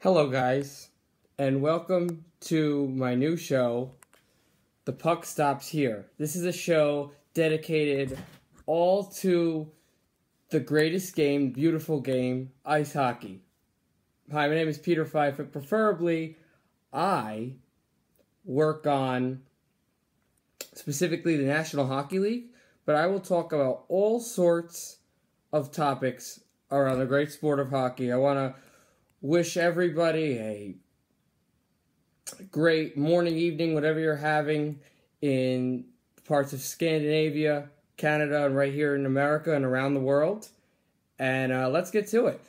Hello, guys, and welcome to my new show, The Puck Stops Here. This is a show dedicated all to the greatest game, beautiful game, ice hockey. Hi, my name is Peter Fife, and preferably, I work on specifically the National Hockey League, but I will talk about all sorts of topics around the great sport of hockey. I want to wish everybody a great morning, evening, whatever you're having in parts of Scandinavia, Canada, and right here in America and around the world. And let's get to it.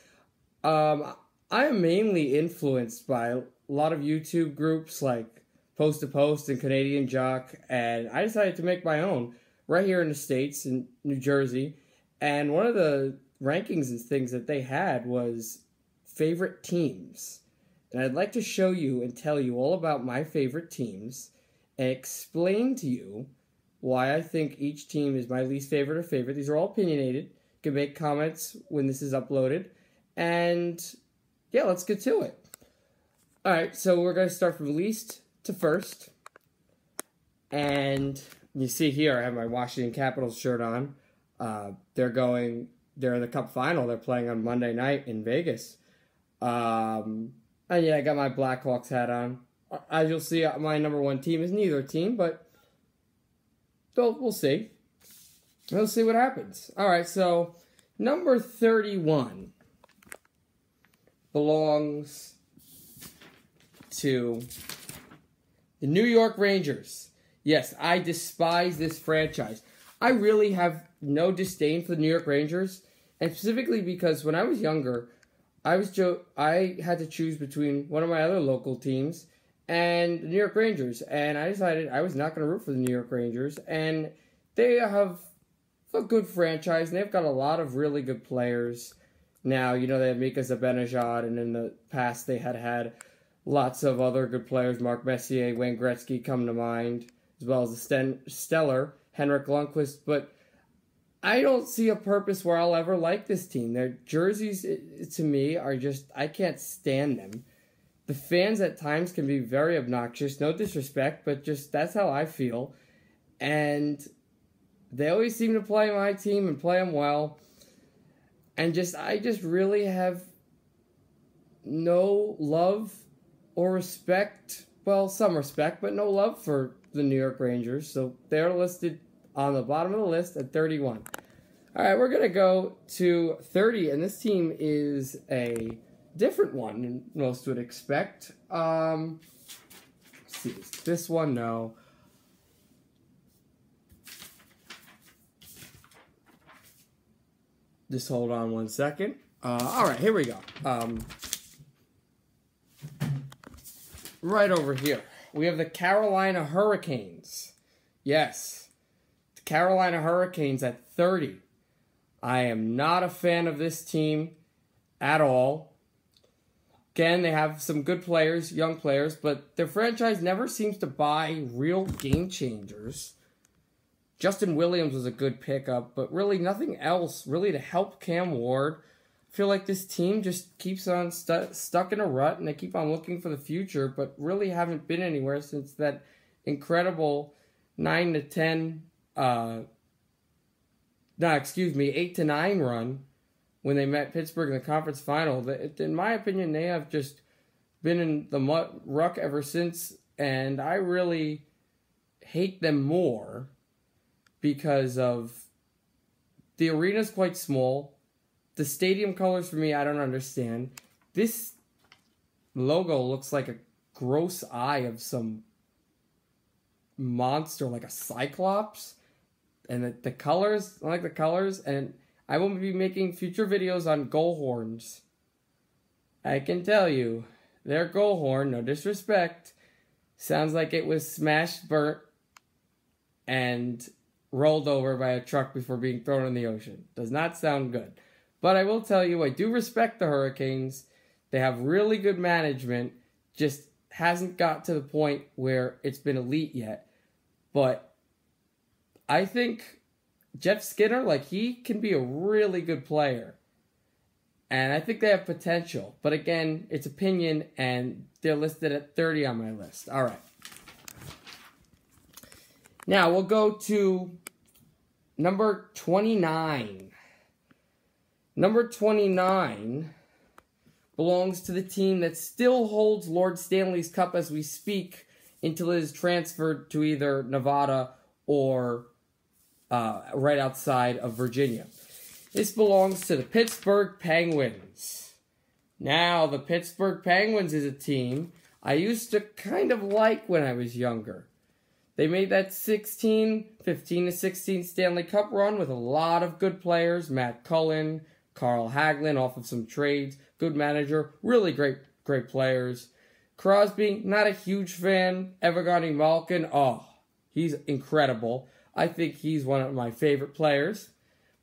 I am mainly influenced by a lot of YouTube groups like Post to Post and Canadian Jock, and I decided to make my own right here in the States, in New Jersey. And one of the rankings and things that they had was favorite teams. And I'd like to show you and tell you all about my favorite teams and explain to you why I think each team is my least favorite or favorite. These are all opinionated. You can make comments when this is uploaded. And yeah, let's get to it. Alright, so we're going to start from least to first. And you see here I have my Washington Capitals shirt on. They're in the Cup final. They're playing on Monday night in Vegas. And yeah, I got my Blackhawks hat on. As you'll see, my number one team is neither team, but we'll see. We'll see what happens. Alright, so number 31 belongs to the New York Rangers. Yes, I despise this franchise. I really have no disdain for the New York Rangers, and specifically because when I was younger, I had to choose between one of my other local teams and the New York Rangers, and I decided I was not going to root for the New York Rangers, and they have a good franchise, and they've got a lot of really good players. Now, you know, they have Mika Zibanejad, and in the past they had lots of other good players. Mark Messier, Wayne Gretzky come to mind, as well as the stellar Henrik Lundqvist, but I don't see a purpose where I'll ever like this team. Their jerseys, to me, are just, I can't stand them. The fans at times can be very obnoxious, no disrespect, but just that's how I feel. And they always seem to play my team and play them well. And I just really have no love or respect, well, some respect, but no love for the New York Rangers. So they're listed on the bottom of the list at 31. All right, we're going to go to 30, and this team is a different one than most would expect. Let's see, is this one? No. Just hold on one second. All right, here we go. Right over here, we have the Carolina Hurricanes. Yes, the Carolina Hurricanes at 30. I am not a fan of this team at all. Again, they have some good players, young players, but their franchise never seems to buy real game changers. Justin Williams was a good pickup, but really nothing else really to help Cam Ward. I feel like this team just keeps on stuck in a rut, and they keep on looking for the future, but really haven't been anywhere since that incredible 8-9 run when they met Pittsburgh in the conference final. In my opinion, they have just been in the ruck ever since, and I really hate them more because of the arena's quite small. The stadium colors, for me, I don't understand. This logo looks like a gross eye of some monster, like a cyclops. And the colors, I like the colors, and I will be making future videos on goal horns. I can tell you, their goal horn, no disrespect, sounds like it was smashed, burnt, and rolled over by a truck before being thrown in the ocean. Does not sound good. But I will tell you, I do respect the Hurricanes. They have really good management, just hasn't got to the point where it's been elite yet. But I think Jeff Skinner, he can be a really good player. And I think they have potential. But again, it's opinion, and they're listed at 30 on my list. All right. Now, we'll go to number 29. Number 29 belongs to the team that still holds Lord Stanley's Cup as we speak until it is transferred to either Nevada or right outside of Virginia. This belongs to the Pittsburgh Penguins. Now, the Pittsburgh Penguins is a team I used to kind of like when I was younger. They made that 15-16 Stanley Cup run with a lot of good players. Matt Cullen, Carl Hagelin off of some trades. Good manager. Really great players. Crosby, not a huge fan. Evgeny Malkin, oh, he's incredible. I think he's one of my favorite players.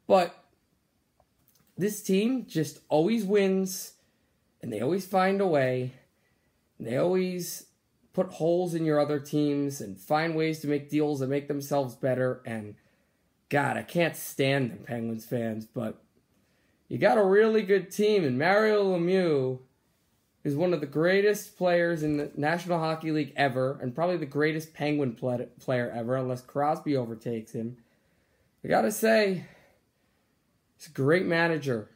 But this team just always wins, and they always find a way. And they always put holes in your other teams and find ways to make deals that make themselves better. And God, I can't stand them, Penguins fans, but you got a really good team, and Mario Lemieux is one of the greatest players in the National Hockey League ever, and probably the greatest Penguin player ever, unless Crosby overtakes him. I gotta say, he's a great manager.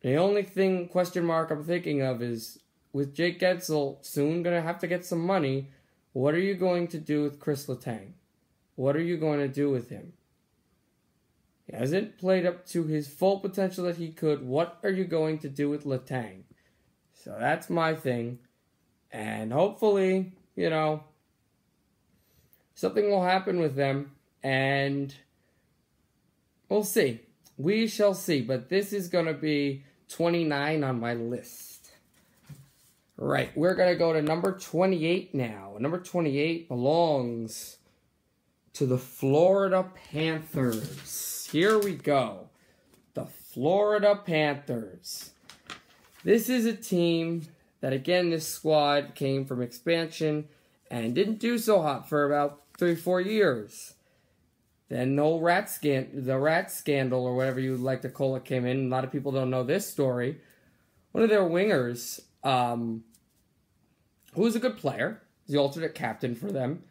The only question mark I'm thinking of is, with Jake Gensel soon going to have to get some money, what are you going to do with Chris Letang? What are you going to do with him? He hasn't played up to his full potential that he could. What are you going to do with Letang? So that's my thing. And hopefully, something will happen with them. And we'll see. We shall see. But this is going to be 29 on my list. Right, we're going to go to number 28 now. Number 28 belongs to the Florida Panthers. Here we go. The Florida Panthers. This is a team that, again, this squad came from expansion and didn't do so hot for about 3-4 years. Then the whole rat scandal, or whatever you would like to call it, came in. A lot of people don't know this story. One of their wingers, who was a good player, the alternate captain for them.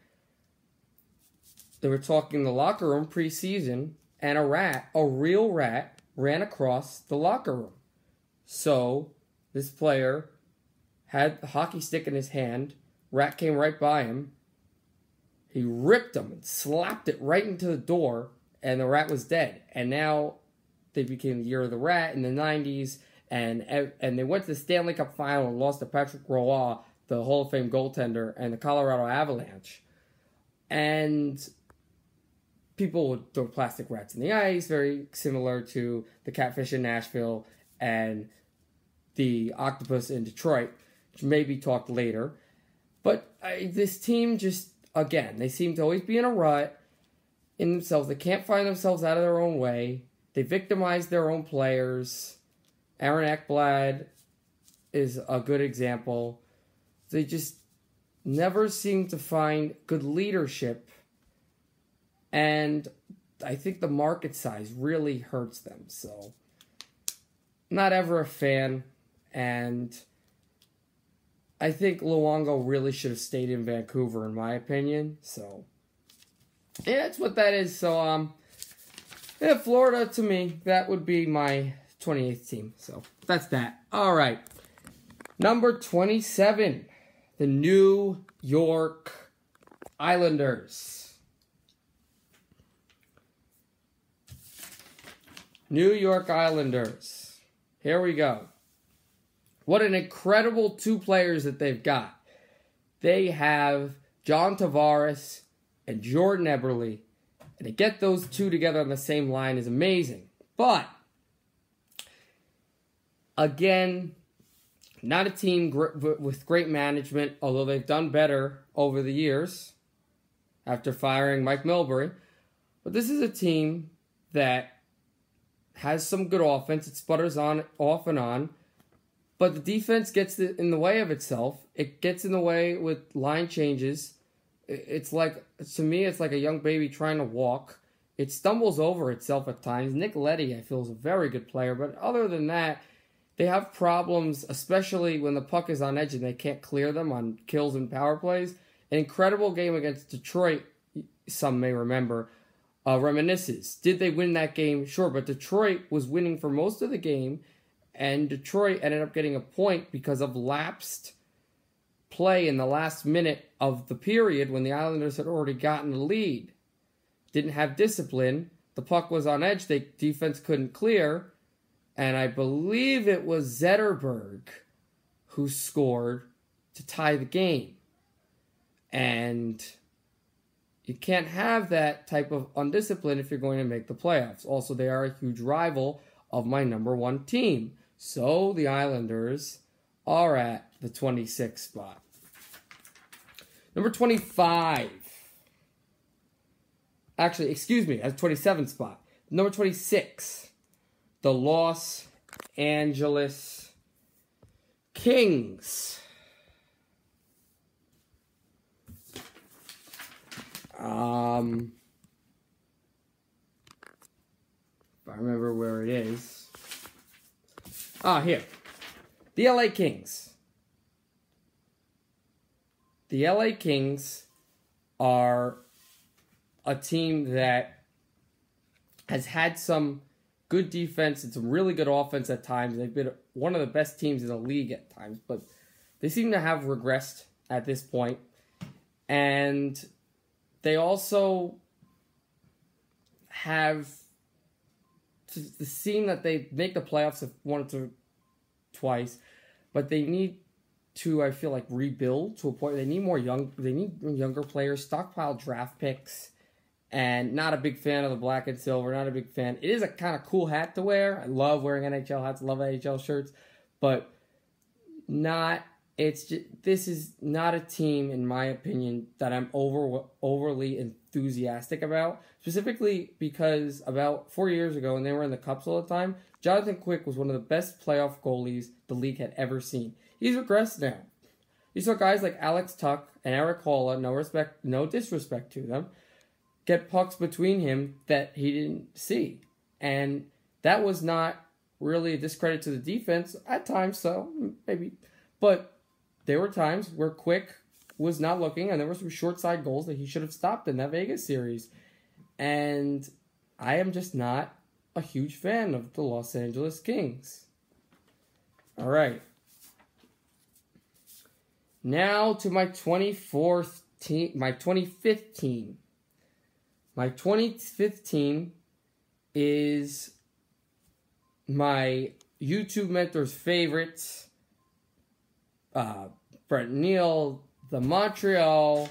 They were talking in the locker room preseason, and a real rat, ran across the locker room. So this player had a hockey stick in his hand. Rat came right by him. He ripped him and slapped it right into the door, and the rat was dead. And now they became the year of the rat in the 90s, and they went to the Stanley Cup final and lost to Patrick Roy, the Hall of Fame goaltender, and the Colorado Avalanche. And people would throw plastic rats in the ice, very similar to the catfish in Nashville and the octopus in Detroit, which may be talked later. But this team just, again, they seem to always be in a rut in themselves. They can't find themselves out of their own way. They victimize their own players. Aaron Ekblad is a good example. They just never seem to find good leadership. And I think the market size really hurts them. So, not ever a fan. And I think Luongo really should have stayed in Vancouver, in my opinion. So, yeah, that's what that is. So, yeah, Florida, to me, that would be my 28th team. So, that's that. All right. Number 27. The New York Islanders. New York Islanders. Here we go. What an incredible two players that they've got. They have John Tavares and Jordan Eberle. And to get those two together on the same line is amazing. But, again, not a team with great management, although they've done better over the years after firing Mike Milbury. But this is a team that has some good offense. It sputters on off and on. But the defense gets in the way of itself. It gets in the way with line changes. It's like, to me, it's like a young baby trying to walk. It stumbles over itself at times. Nick Leddy, I feel, is a very good player. But other than that, they have problems, especially when the puck is on edge and they can't clear them on kills and power plays. An incredible game against Detroit, some may remember, reminisces. Did they win that game? Sure, but Detroit was winning for most of the game, and Detroit ended up getting a point because of lapsed play in the last minute of the period when the Islanders had already gotten the lead. Didn't have discipline. The puck was on edge. The defense couldn't clear. And I believe it was Zetterberg who scored to tie the game. And you can't have that type of undiscipline if you're going to make the playoffs. Also, they are a huge rival of my number one team. So the Islanders are at the 26th spot. Number 25. Actually, excuse me, at the 27th spot. Number 26. The Los Angeles Kings. If I remember where it is. Here. The LA Kings. The LA Kings are a team that has had some good defense and some really good offense at times. They've been one of the best teams in the league at times, but they seem to have regressed at this point. And they also have the seem that they make the playoffs once or twice, but they need to, I feel like, rebuild to a point. They need younger players, stockpile draft picks. And not a big fan of the black and silver. Not a big fan. It is a kind of cool hat to wear. I love wearing NHL hats. Love NHL shirts. But this is not a team, in my opinion, that I'm overly enthusiastic about. Specifically because about 4 years ago, when they were in the Cups all the time, Jonathan Quick was one of the best playoff goalies the league had ever seen. He's regressed now. You saw guys like Alex Tuch and Erik Haula, no disrespect to them, get pucks between him that he didn't see. And that was not really a discredit to the defense. At times, so maybe. But there were times where Quick was not looking, and there were some short side goals that he should have stopped in that Vegas series. And I am just not a huge fan of the Los Angeles Kings. All right. Now to my 25th team. My 25th team is my YouTube mentor's favorites. Brent Neal, the Montreal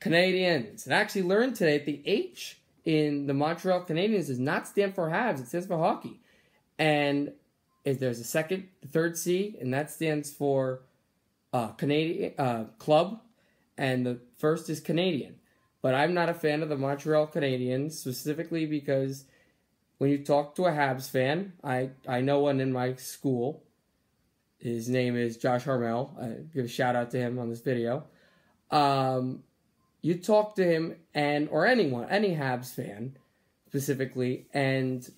Canadiens. And I actually learned today that the H in the Montreal Canadiens does not stand for Habs. It stands for hockey. And if there's the third C, and that stands for Canadian club, and the first is Canadian. But I'm not a fan of the Montreal Canadiens, specifically because when you talk to a Habs fan, I know one in my school. His name is Josh Harmel. I give a shout out to him on this video. You talk to him or anyone, any Habs fan specifically, and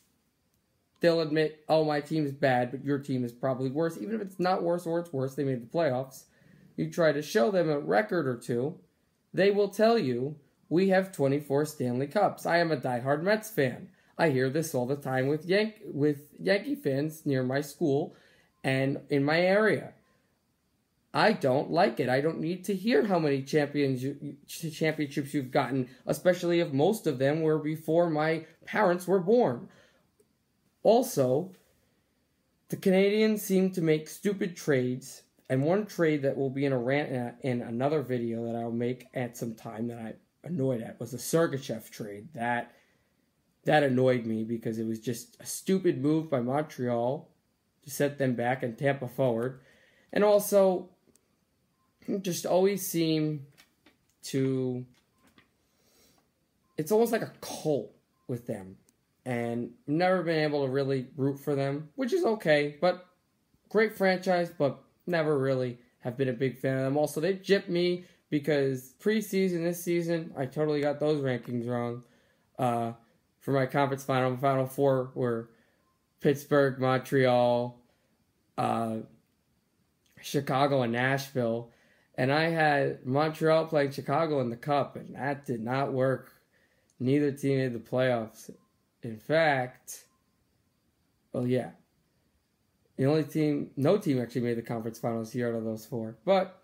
they'll admit, oh, my team's bad, but your team is probably worse. Even if it's not worse or it's worse, they made the playoffs. You try to show them a record or two, they will tell you, we have 24 Stanley Cups. I am a diehard Mets fan. I hear this all the time with Yankee fans near my school and in my area. I don't like it. I don't need to hear how many championships you've gotten, especially if most of them were before my parents were born. Also, the Canadiens seem to make stupid trades, and one trade that will be in a rant in another video that I'll make at some time that I annoyed at was the Sergachev trade. That annoyed me because it was just a stupid move by Montreal to set them back and Tampa forward. And also, just always seem to... It's almost like a cult with them. And never been able to really root for them, which is okay. But great franchise, but never really have been a big fan of them. Also, they gypped me because preseason, this season, I totally got those rankings wrong. For my conference final, Final Four were Pittsburgh, Montreal, Chicago and Nashville. And I had Montreal playing Chicago in the Cup, and that did not work. Neither team made the playoffs. In fact, well, yeah. No team actually made the conference finals here out of those four. But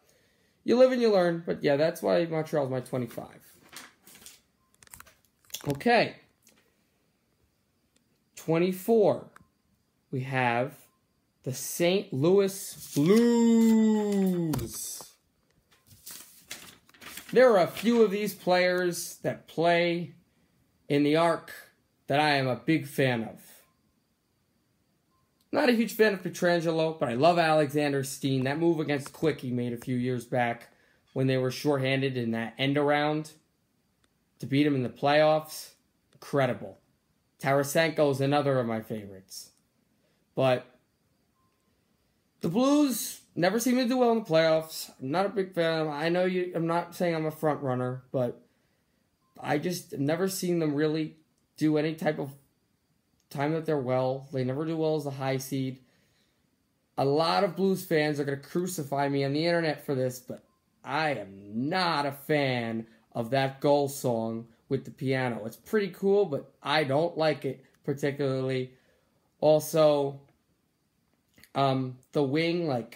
you live and you learn. But yeah, that's why Montreal's my 25. Okay. 24. We have the St. Louis Blues. There are a few of these players that play in the arc that I am a big fan of. Not a huge fan of Pietrangelo, but I love Alexander Steen. That move against Quick he made a few years back when they were shorthanded in that end-around to beat him in the playoffs. Incredible. Tarasenko is another of my favorites. But the Blues never seem to do well in the playoffs. I'm not a big fan of them. I know I'm not saying I'm a front runner, but I just have never seen them really do any type of time that they're well. They never do well as a high seed. A lot of Blues fans are going to crucify me on the internet for this, but I am not a fan of that goal song with the piano. It's pretty cool, but I don't like it particularly. Also, the wing,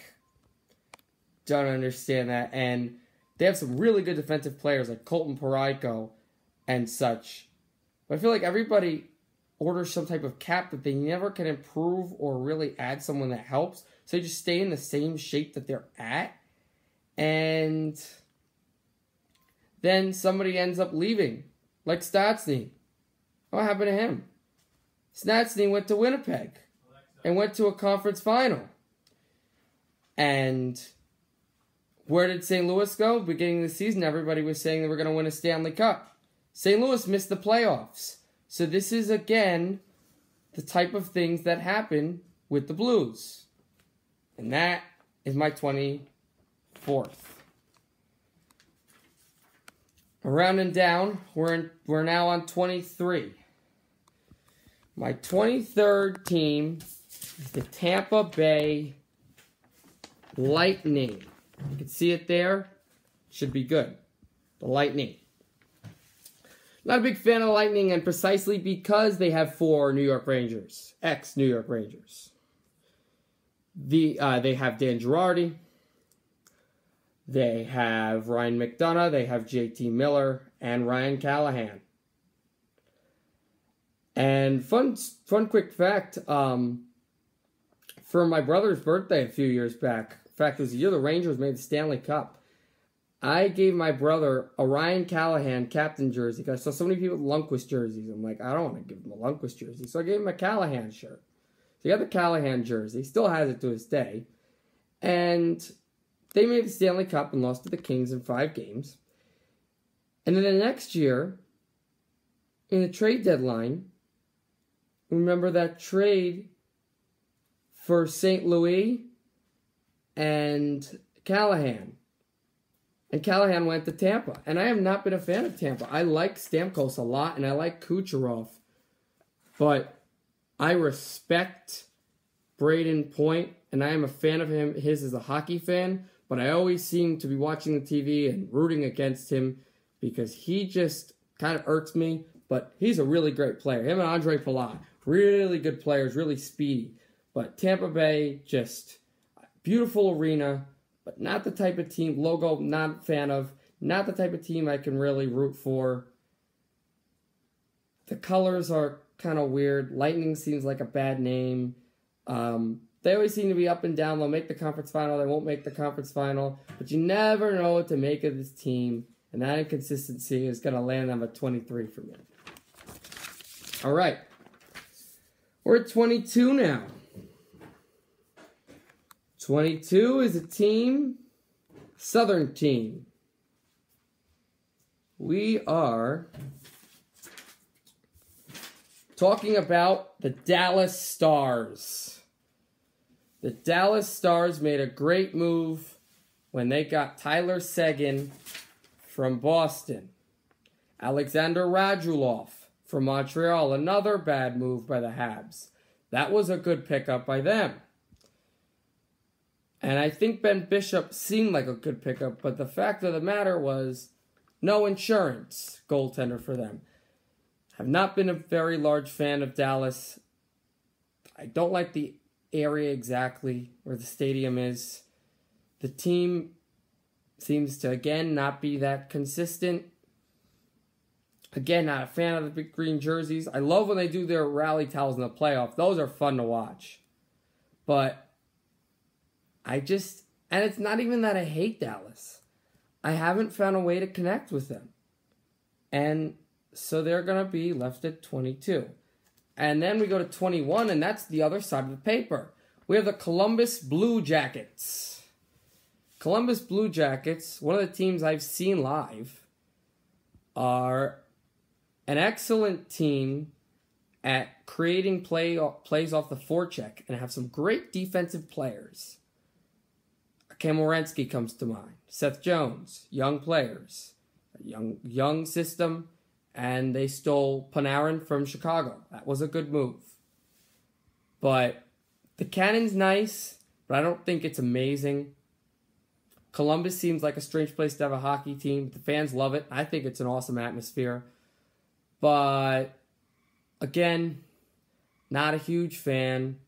don't understand that. And they have some really good defensive players like Colton Parayko and such. But I feel like everybody orders some type of cap that they never can improve or really add someone that helps. So they just stay in the same shape that they're at. And then somebody ends up leaving, like Stastny. What happened to him? Stastny went to Winnipeg and went to a conference final. And where did St. Louis go? Beginning of the season, everybody was saying they were going to win a Stanley Cup. St. Louis missed the playoffs. So this is, again, the type of things that happen with the Blues. And that is my 24th. Rounding down, we're now on 23. My 23rd team is the Tampa Bay Lightning. You can see it there. Should be good. The Lightning. Not a big fan of the Lightning, and precisely because they have 4 New York Rangers. Ex-New York Rangers. They have Dan Girardi. They have Ryan McDonough. They have JT Miller and Ryan Callahan. And fun quick fact, for my brother's birthday a few years back, in fact, it was the year the Rangers made the Stanley Cup, I gave my brother a Ryan Callahan captain jersey because I saw so many people with Lundqvist jerseys. I'm like, I don't want to give him a Lundqvist jersey. So I gave him a Callahan shirt. So he got the Callahan jersey. Still has it to this day. And they made the Stanley Cup and lost to the Kings in 5 games. And then the next year, in the trade deadline, remember that trade for St. Louis and Callahan. And Callahan went to Tampa. And I have not been a fan of Tampa. I like Stamkos a lot, and I like Kucherov. But I respect Braden Point, and I am a fan of his as a hockey fan. But I always seem to be watching the TV and rooting against him because he just kind of irks me. But he's a really great player. Him and Andre Palat, really good players, really speedy. But Tampa Bay, just beautiful arena. But not the type of team, logo, not a fan of. Not the type of team I can really root for. The colors are kind of weird. Lightning seems like a bad name. They always seem to be up and down. They'll make the conference final. They won't make the conference final. But you never know what to make of this team. And that inconsistency is going to land them at 23 for me. All right. We're at 22 now. 22 is a team, Southern team. We are talking about the Dallas Stars. The Dallas Stars made a great move when they got Tyler Seguin from Boston. Alexander Radulov from Montreal, another bad move by the Habs. That was a good pickup by them. And I think Ben Bishop seemed like a good pickup, but the fact of the matter was no insurance goaltender for them. I've not been a very large fan of Dallas. I don't like the area exactly where the stadium is. The team seems to, again, not be that consistent. Again, not a fan of the big green jerseys. I love when they do their rally towels in the playoff. Those are fun to watch. But and it's not even that I hate Dallas. I haven't found a way to connect with them. And so they're going to be left at 22. And then we go to 21, and that's the other side of the paper. We have the Columbus Blue Jackets. Columbus Blue Jackets, one of the teams I've seen live, are an excellent team at creating plays off the forecheck and have some great defensive players. Cam Werenski comes to mind. Seth Jones, young players, a young system, and they stole Panarin from Chicago. That was a good move. But the Cannon's nice, but I don't think it's amazing. Columbus seems like a strange place to have a hockey team. The fans love it. I think it's an awesome atmosphere. But, again, not a huge fan.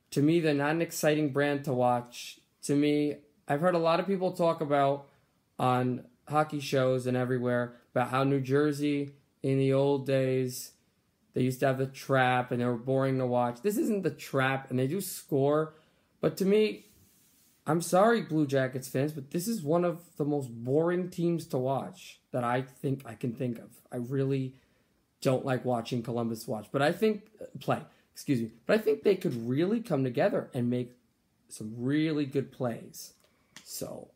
To me, they're not an exciting brand to watch. To me, I've heard a lot of people talk about on hockey shows and everywhere about how New Jersey in the old days, they used to have the trap and they were boring to watch. This isn't the trap, and they do score. But to me, I'm sorry, Blue Jackets fans, but this is one of the most boring teams to watch that I think I can think of. I really don't like watching Columbus But I think they could really come together and make some really good plays. So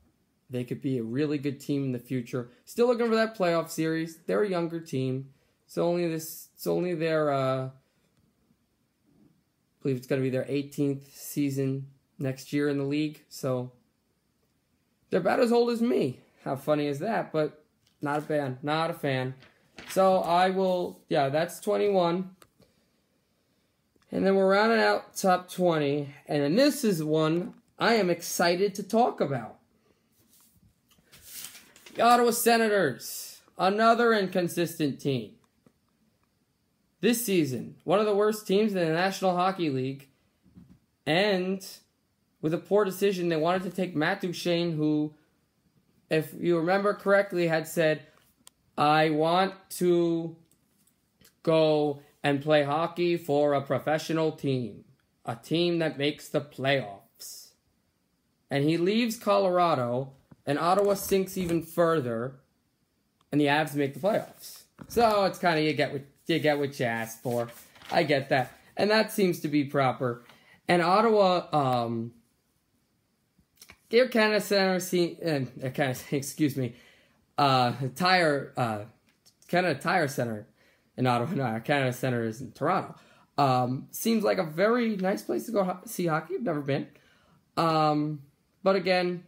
they could be a really good team in the future. Still looking for that playoff series. They're a younger team. It's only their I believe it's going to be their 18th season next year in the league. So they're about as old as me. How funny is that? But not a fan. So that's 21. And then we're rounding out top 20. And then this is one I am excited to talk about. The Ottawa Senators. Another inconsistent team. This season, one of the worst teams in the National Hockey League. And with a poor decision, they wanted to take Matt Duchene, who, if you remember correctly, had said, I want to go and play hockey for a professional team. A team that makes the playoffs. And he leaves Colorado, and Ottawa sinks even further, and the Avs make the playoffs. So it's kind of you get what you ask for. I get that. And that seems to be proper. And Ottawa, their Canada Center, Canada Tire Center in Ottawa. No, Canada Center is in Toronto. Seems like a very nice place to go see hockey. I've never been. But again,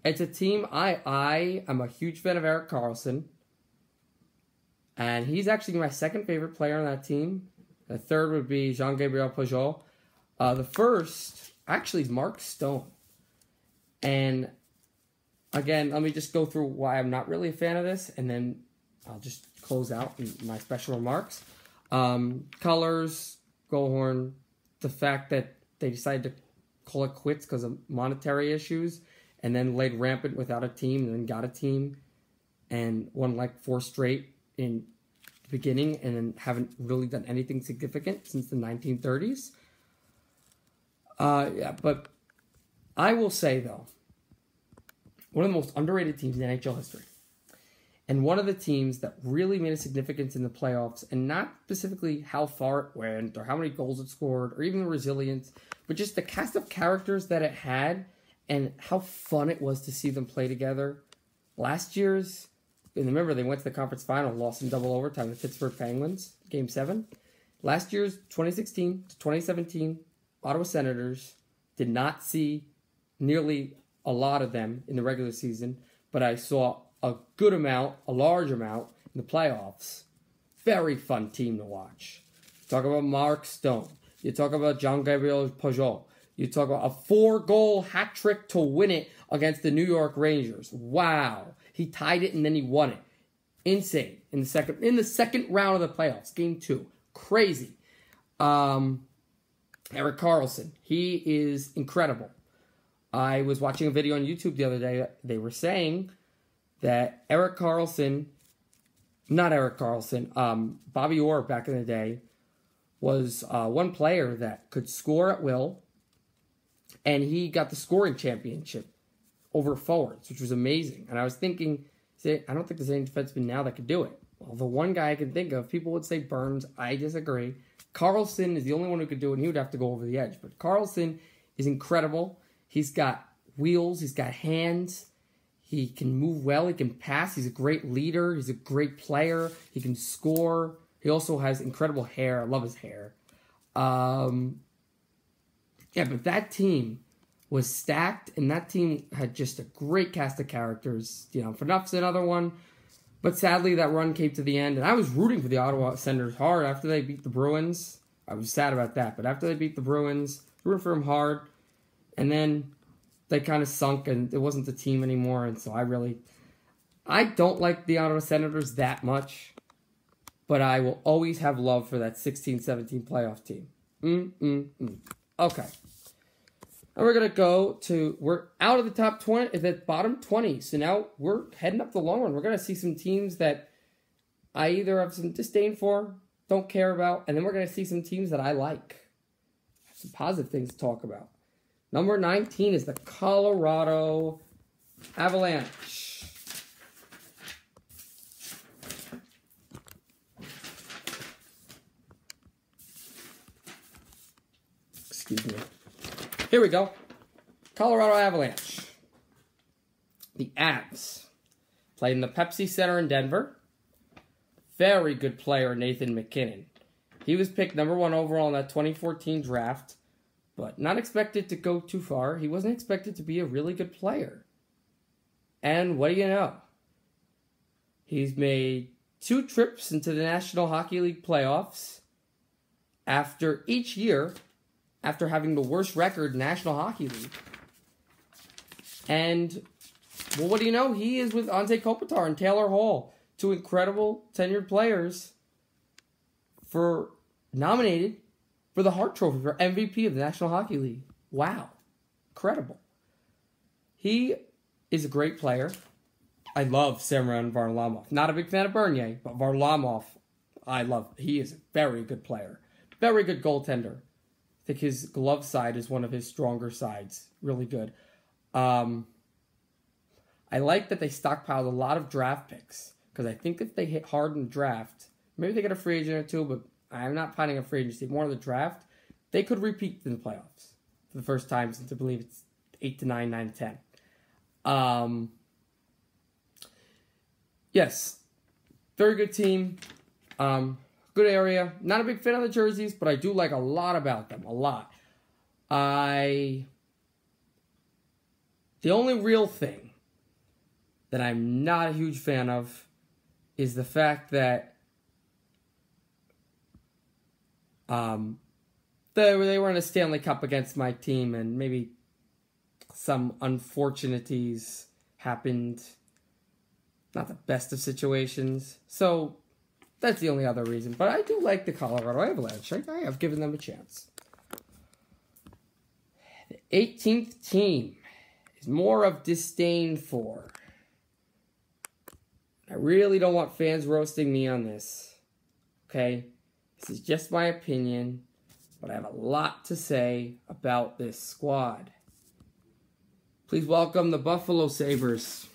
it's a team. I am a huge fan of Erik Karlsson. And he's actually my second favorite player on that team. The third would be Jean-Gabriel Pageau. The first, actually, is Mark Stone. And again, let me just go through why I'm not really a fan of this, and then I'll just close out my special remarks. Colors, Goalhorn, the fact that they decided to call it quits because of monetary issues, and then laid rampant without a team, and then got a team, and won like 4 straight in the beginning, and then haven't really done anything significant since the 1930s. But I will say, though, one of the most underrated teams in NHL history. And one of the teams that really made a significance in the playoffs, and not specifically how far it went, or how many goals it scored, or even the resilience, but just the cast of characters that it had, and how fun it was to see them play together. Last year's, and remember, they went to the conference final, lost in double overtime to the Pittsburgh Penguins, Game 7. Last year's 2016 to 2017 Ottawa Senators did not see nearly a lot of them in the regular season, but I saw a large amount in the playoffs. Very fun team to watch. Talk about Mark Stone. You talk about Jean-Gabriel Pageau. You talk about a 4-goal hat trick to win it against the New York Rangers. Wow. He tied it and then he won it. Insane. In the second round of the playoffs, game 2. Crazy. Erik Karlsson. He is incredible. I was watching a video on YouTube the other day. They were saying that Bobby Orr back in the day was one player that could score at will, and he got the scoring championship over forwards, which was amazing. And I was thinking, I don't think there's any defenseman now that could do it. Well, the one guy I can think of, people would say Burns. I disagree. Karlsson is the only one who could do it, and he would have to go over the edge. But Karlsson is incredible. He's got wheels. He's got hands. He can move well. He can pass. He's a great leader. He's a great player. He can score. He also has incredible hair. I love his hair. But that team was stacked, and that team had just a great cast of characters. Phaneuf's another one. But sadly, that run came to the end, and I was rooting for the Ottawa Senators hard after they beat the Bruins. I was sad about that, but after they beat the Bruins, rooting for them hard, and then they kind of sunk, and it wasn't the team anymore, and so I don't like the Ottawa Senators that much, but I will always have love for that 16-17 playoff team. Okay. And we're going to we're out of the top 20, the bottom 20. So now we're heading up the long run. We're going to see some teams that I either have some disdain for, don't care about, and then we're going to see some teams that I like. Some positive things to talk about. Number 19 is the Colorado Avalanche. Excuse me. Here we go. Colorado Avalanche. The Avs played in the Pepsi Center in Denver. Very good player, Nathan MacKinnon. He was picked number 1 overall in that 2014 draft, but not expected to go too far. He wasn't expected to be a really good player. And what do you know? He's made 2 trips into the National Hockey League playoffs after each year, after having the worst record in National Hockey League. And, well, what do you know? He is with Anze Kopitar and Taylor Hall, 2 incredible tenured players nominated for the Hart Trophy for MVP of the National Hockey League. Wow. Incredible. He is a great player. I love Semyon Varlamov. Not a big fan of Bernier, but Varlamov, I love. He is a very good player. Very good goaltender. I think his glove side is one of his stronger sides. Really good. I like that they stockpiled a lot of draft picks, because I think if they hit hard in the draft, maybe they get a free agent or 2, but I'm not finding a free agency. More of the draft, they could repeat in the playoffs for the first time since I believe it's 8 to 9, 9 to 10. Yes, very good team. Good area. Not a big fan of the jerseys, but I do like a lot about them. A lot. The only real thing that I'm not a huge fan of is the fact that they were in a Stanley Cup against my team, and maybe some unfortunities happened. Not the best of situations. So that's the only other reason. But I do like the Colorado Avalanche. I have given them a chance. The 18th team is more of disdain for. I really don't want fans roasting me on this. Okay? This is just my opinion. But I have a lot to say about this squad. Please welcome the Buffalo Sabres.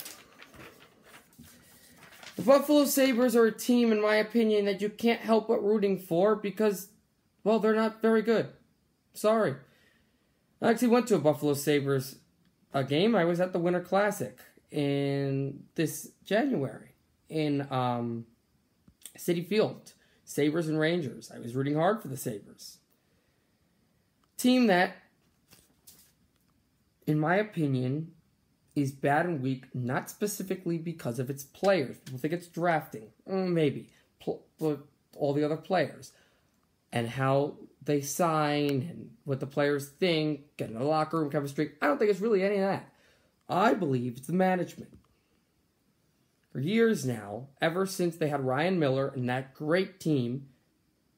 The Buffalo Sabres are a team, in my opinion, that you can't help but rooting for because, well, they're not very good. Sorry. I actually went to a Buffalo Sabres game. I was at the Winter Classic in this January in Citi Field. Sabres and Rangers. I was rooting hard for the Sabres. Team that, in my opinion, is bad and weak, not specifically because of its players. People think it's drafting. Maybe. But all the other players. And how they sign and what the players think, getting the locker room chemistry. I don't think it's really any of that. I believe it's the management. For years now, ever since they had Ryan Miller and that great team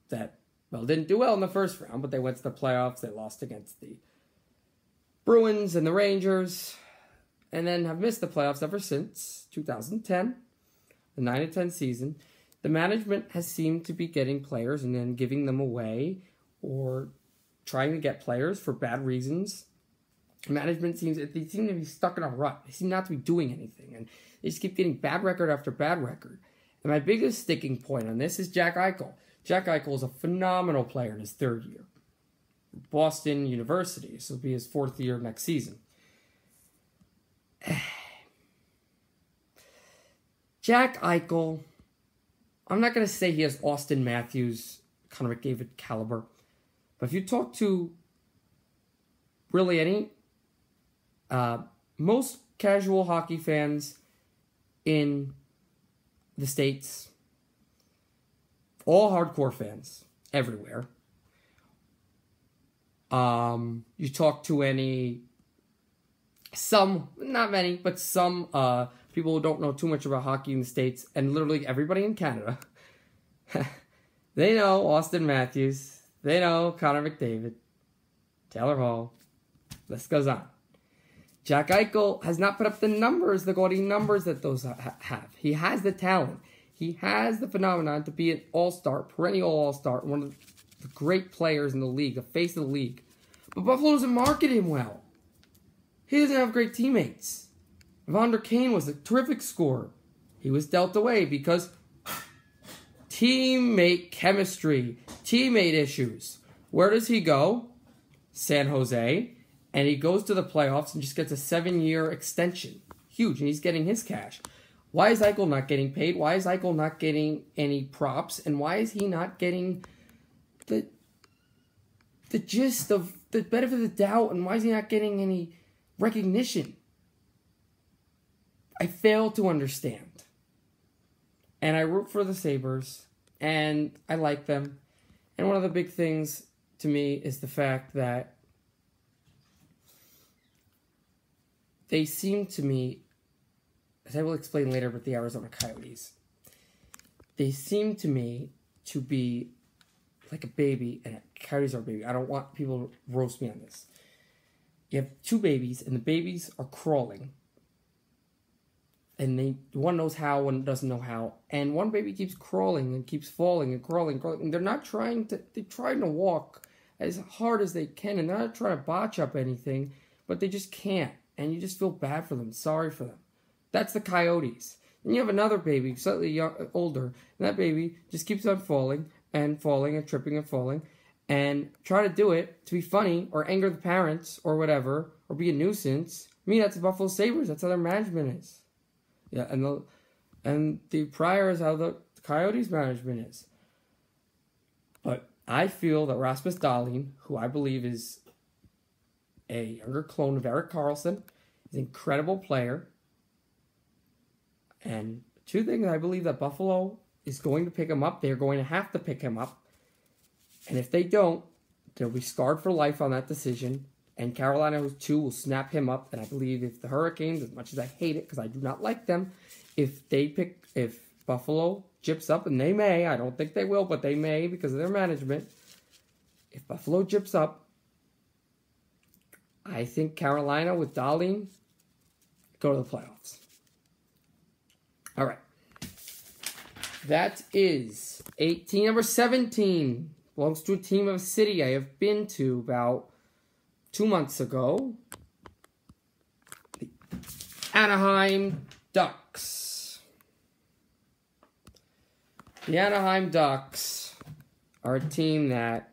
that, well, didn't do well in the first round, but they went to the playoffs. They lost against the Bruins and the Rangers, and then have missed the playoffs ever since 2010, the 9-10 season. The management has seemed to be getting players and then giving them away or trying to get players for bad reasons. Management they seem to be stuck in a rut. They seem not to be doing anything, and they just keep getting bad record after bad record. And my biggest sticking point on this is Jack Eichel. Jack Eichel is a phenomenal player in his third year. Boston University. This will be his fourth year next season. Jack Eichel, I'm not going to say he has Austin Matthews, Connor McDavid caliber, but if you talk to really any, most casual hockey fans in the States, all hardcore fans everywhere, you talk to some, not many, but some people who don't know too much about hockey in the States, and literally everybody in Canada, they know Austin Matthews, they know Connor McDavid, Taylor Hall, list goes on. Jack Eichel has not put up the numbers, the gaudy numbers that those have. He has the talent. He has the phenomenon to be an all-star, perennial all-star, one of the great players in the league, the face of the league. But Buffalo doesn't market him well. He doesn't have great teammates. Evander Kane was a terrific scorer. He was dealt away because teammate chemistry, teammate issues. Where does he go? San Jose. And he goes to the playoffs and just gets a 7-year extension. Huge. And he's getting his cash. Why is Eichel not getting paid? Why is Eichel not getting any props? And why is he not getting the gist of the benefit of the doubt? And why is he not getting any recognition? I fail to understand. And I root for the Sabres. And I like them. And one of the big things to me is the fact that they seem to me, as I will explain later with the Arizona Coyotes, they seem to me to be like a baby, and Coyotes are a baby. I don't want people to roast me on this. You have two babies, and the babies are crawling. And one knows how, one doesn't know how. And one baby keeps crawling and keeps falling and crawling. And they're trying to walk as hard as they can, and they're not trying to botch up anything, but they just can't. And you just feel bad for them, sorry for them. That's the Coyotes. Then you have another baby, slightly older, and that baby just keeps on falling and falling and tripping and falling, and try to do it to be funny or anger the parents or whatever, or be a nuisance. I mean, that's the Buffalo Sabres. That's how their management is. Yeah, and the prior is how the Coyotes management is. But I feel that Rasmus Dahlin, who I believe is a younger clone of Erik Karlsson, is an incredible player. And two things, I believe that Buffalo is going to pick him up. They're going to have to pick him up. And if they don't, they'll be scarred for life on that decision. And Carolina, too, will snap him up. And I believe if the Hurricanes, as much as I hate it, because I do not like them, if Buffalo gyps up, and they may, I don't think they will, but they may because of their management. If Buffalo gyps up, I think Carolina with Dahlin go to the playoffs. All right. That is team number 17. Belongs to a team of a city I have been to about 2 months ago. The Anaheim Ducks. The Anaheim Ducks are a team that,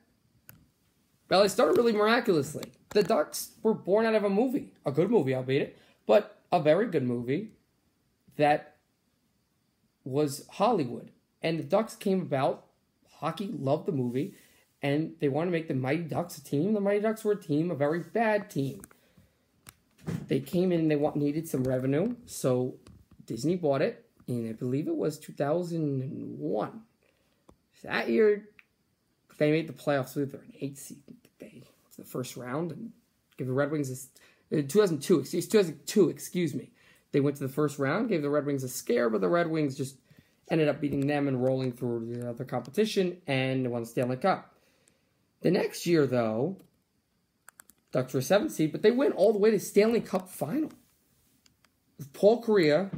well, they started really miraculously. The Ducks were born out of a movie. A good movie, albeit it, but a very good movie that was Hollywood. And the Ducks came about. Hockey loved the movie, and they wanted to make the Mighty Ducks a team. The Mighty Ducks were a team, a very bad team. They came in and they needed some revenue, so Disney bought it, and I believe it was 2001. That year, they made the playoffs with an 8 seed. They the first round and gave the Red Wings a 2002, excuse me. They went to the first round, gave the Red Wings a scare, but the Red Wings just ended up beating them and rolling through the other competition and won the Stanley Cup. The next year, though, Ducks were a 7 seed, but they went all the way to Stanley Cup final with Paul Kariya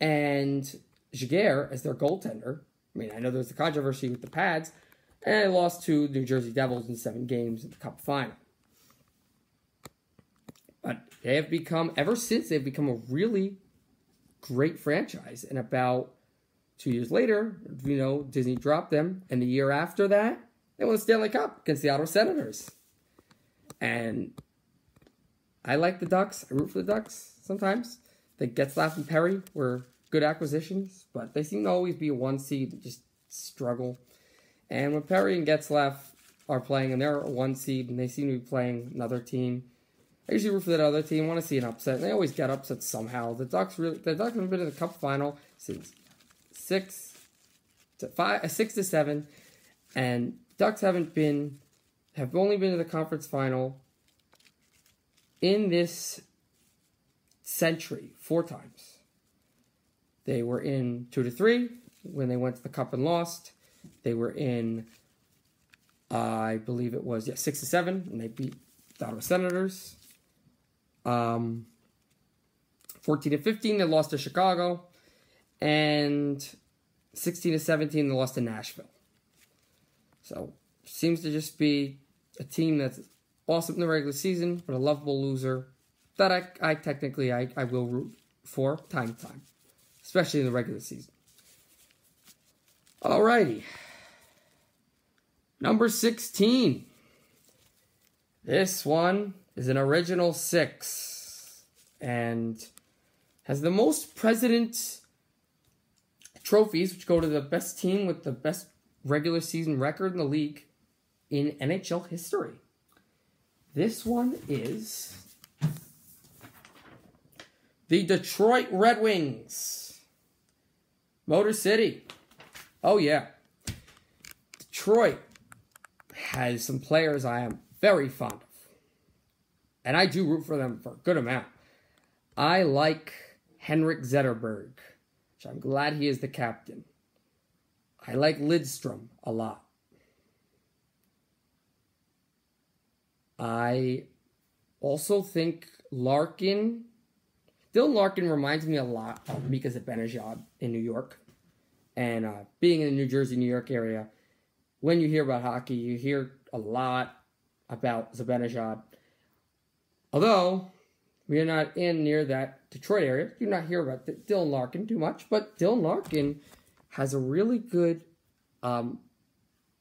and Giguère as their goaltender. I mean, I know there's a controversy with the pads, and they lost to the New Jersey Devils in 7 games in the Cup final. But they have become, ever since, they've become a really great franchise. And about 2 years later, Disney dropped them. And the year after that, they won the Stanley Cup against the Ottawa Senators. And I like the Ducks. I root for the Ducks sometimes. I think Getzlaf and Perry were good acquisitions, but they seem to always be a 1 seed and just struggle. And when Perry and Getzlaf are playing, and they're a 1 seed, and they seem to be playing another team, I usually root for that other team. I want to see an upset. And they always get upset somehow. The Ducks haven't been in the Cup final since 6 to 7, and Ducks have only been to the conference final in this century 4 times. They were in 2 to 3 when they went to the Cup and lost. They were in, I believe it was 6 to 7, and they beat the Ottawa Senators. 14 to 15, they lost to Chicago, and 16 to 17, they lost to Nashville. So, seems to just be a team that's awesome in the regular season, but a lovable loser that I technically will root for time to time, especially in the regular season. Alrighty. Number 16. This one is an original 6 and has the most President's trophies, which go to the best team with the best regular season record in the league in NHL history. This one is the Detroit Red Wings. Motor City. Oh, yeah. Detroit has some players I am very fond of. And I do root for them for a good amount. I like Henrik Zetterberg, which I'm glad he is the captain. I like Lidstrom a lot. I also think Dylan Larkin reminds me a lot of Mika Zibanejad in New York. And being in the New Jersey, New York area, when you hear about hockey, you hear a lot about Zibanejad. Although we are not near that Detroit area, you do not hear about Dylan Larkin too much. But Dylan Larkin has a really good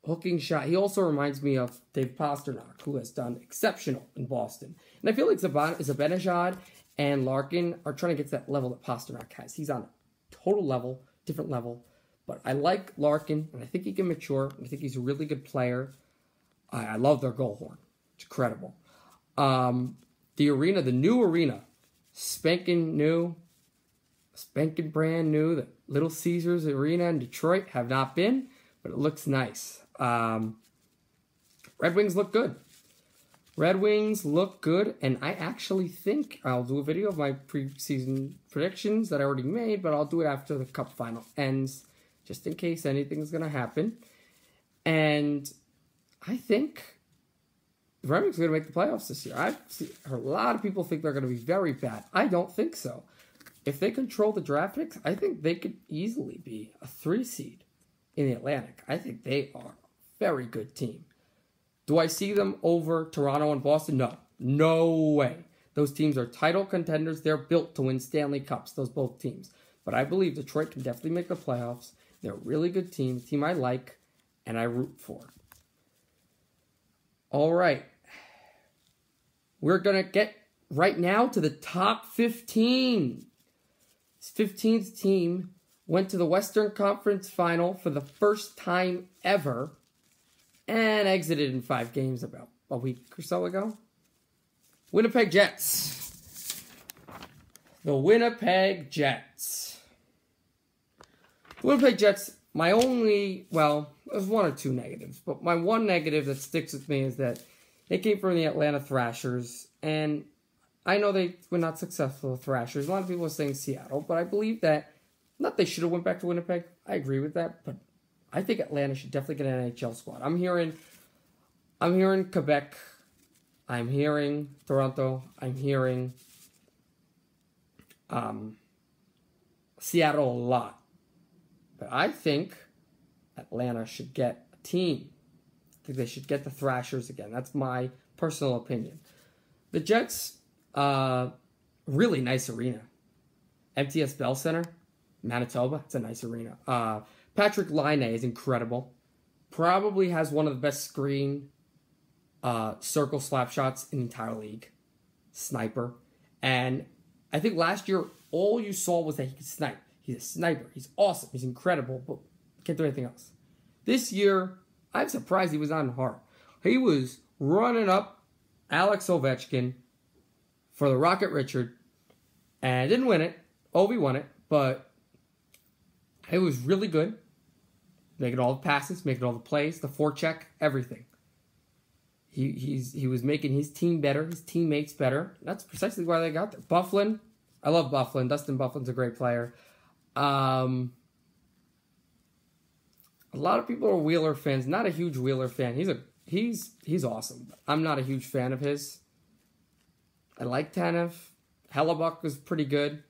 hooking shot. He also reminds me of Dave Pastrnak, who has done exceptional in Boston. And I feel like Zibanejad and Larkin are trying to get to that level that Pastrnak has. He's on a total level, different level. But I like Larkin, and I think he can mature. I think he's a really good player. I love their goal horn. It's incredible. The arena, the new arena, spanking brand new. The Little Caesars Arena in Detroit have not been, but it looks nice. Red Wings look good. And I actually think I'll do a video of my preseason predictions that I already made, but I'll do it after the Cup final ends, just in case anything's going to happen. And I think the Red Wings are going to make the playoffs this year. I've heard a lot of people think they're going to be very bad. I don't think so. If they control the draft picks, I think they could easily be a 3 seed in the Atlantic. I think they are a very good team. Do I see them over Toronto and Boston? No. No way. Those teams are title contenders. They're built to win Stanley Cups, those both teams. But I believe Detroit can definitely make the playoffs. They're a really good team, a team I like, and I root for. All right. We're going to get right now to the top 15. This 15th team went to the Western Conference Final for the first time ever and exited in 5 games about a week or so ago. Winnipeg Jets. The Winnipeg Jets. The Winnipeg Jets my only, well, there's one or two negatives, but my one negative that sticks with me is that they came from the Atlanta Thrashers, and I know they were not successful with Thrashers. A lot of people are saying Seattle, but I believe that, not they should have went back to Winnipeg. I agree with that, but I think Atlanta should definitely get an NHL squad. I'm hearing Quebec. I'm hearing Toronto. I'm hearing Seattle a lot. But I think Atlanta should get a team. I think they should get the Thrashers again. That's my personal opinion. The Jets, really nice arena. MTS Bell Center, Manitoba. It's a nice arena. Patrick Laine is incredible. Probably has one of the best screen circle slap shots in the entire league. Sniper. And I think last year, all you saw was that he could snipe. He's a sniper. He's awesome. He's incredible, but can't do anything else. This year, I'm surprised he was on hard. He was running up Alex Ovechkin for the Rocket Richard and didn't win it. Ovi won it, but it was really good. Making all the passes, making all the plays, the forecheck, everything. He was making his team better, his teammates better. That's precisely why they got there. Byfuglien, I love Byfuglien. Dustin Byfuglien's a great player. A lot of people are Wheeler fans. Not a huge Wheeler fan. He's awesome. I'm not a huge fan of his. I like Tanev. Hellebuck was pretty good.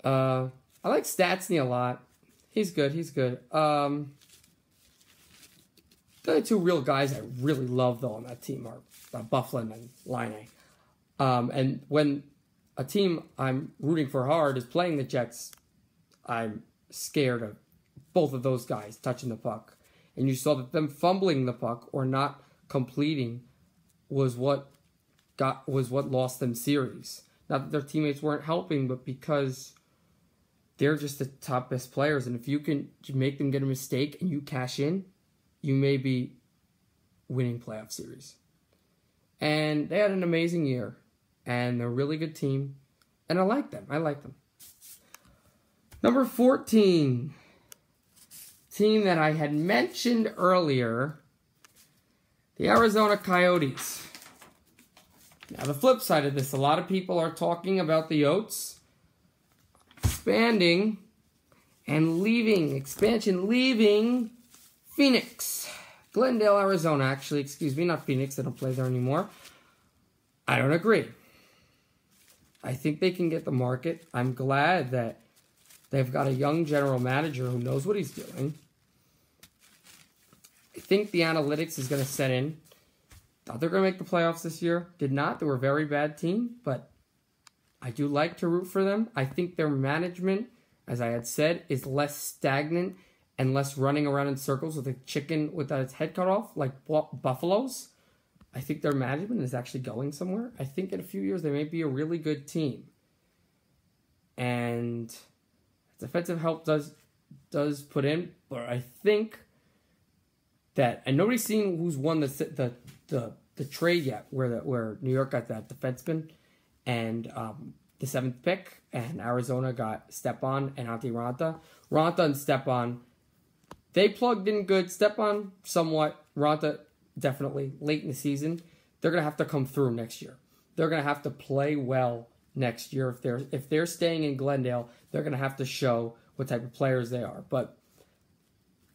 I like Stastny a lot. He's good. The only two real guys I really love, though, on that team are Byfuglien and Laine. And when a team I'm rooting for hard is playing the Jets, I'm scared of both of those guys touching the puck. And you saw that them fumbling the puck or not completing was what lost them series. Not that their teammates weren't helping, but because they're just the top best players. And if you can make them get a mistake and you cash in, you may be winning playoff series. And they had an amazing year. And they're a really good team. And I like them. Number 14. Team that I had mentioned earlier. The Arizona Coyotes. Now, the flip side of this, a lot of people are talking about the Yotes expanding and leaving Phoenix. Glendale, Arizona, actually, excuse me, not Phoenix. They don't play there anymore. I don't agree. I think they can get the market. I'm glad that they've got a young general manager who knows what he's doing. I think the analytics is going to set in. Thought they're going to make the playoffs this year. Did not. They were a very bad team, but I do like to root for them. I think their management, as I had said, is less stagnant and less running around in circles with a chicken without its head cut off, like Buffalo's. I think their management is actually going somewhere. I think in a few years they may be a really good team. And defensive help does put in, but I think that, and nobody's seen who's won the trade yet, where New York got that defenseman and the 7th pick, and Arizona got Stepan and Antti Ranta. Ranta and Stepan, they plugged in good. Stepan somewhat. Ranta definitely late in the season. They're gonna have to come through next year. They're gonna have to play well next year. If they're staying in Glendale, they're gonna have to show what type of players they are. But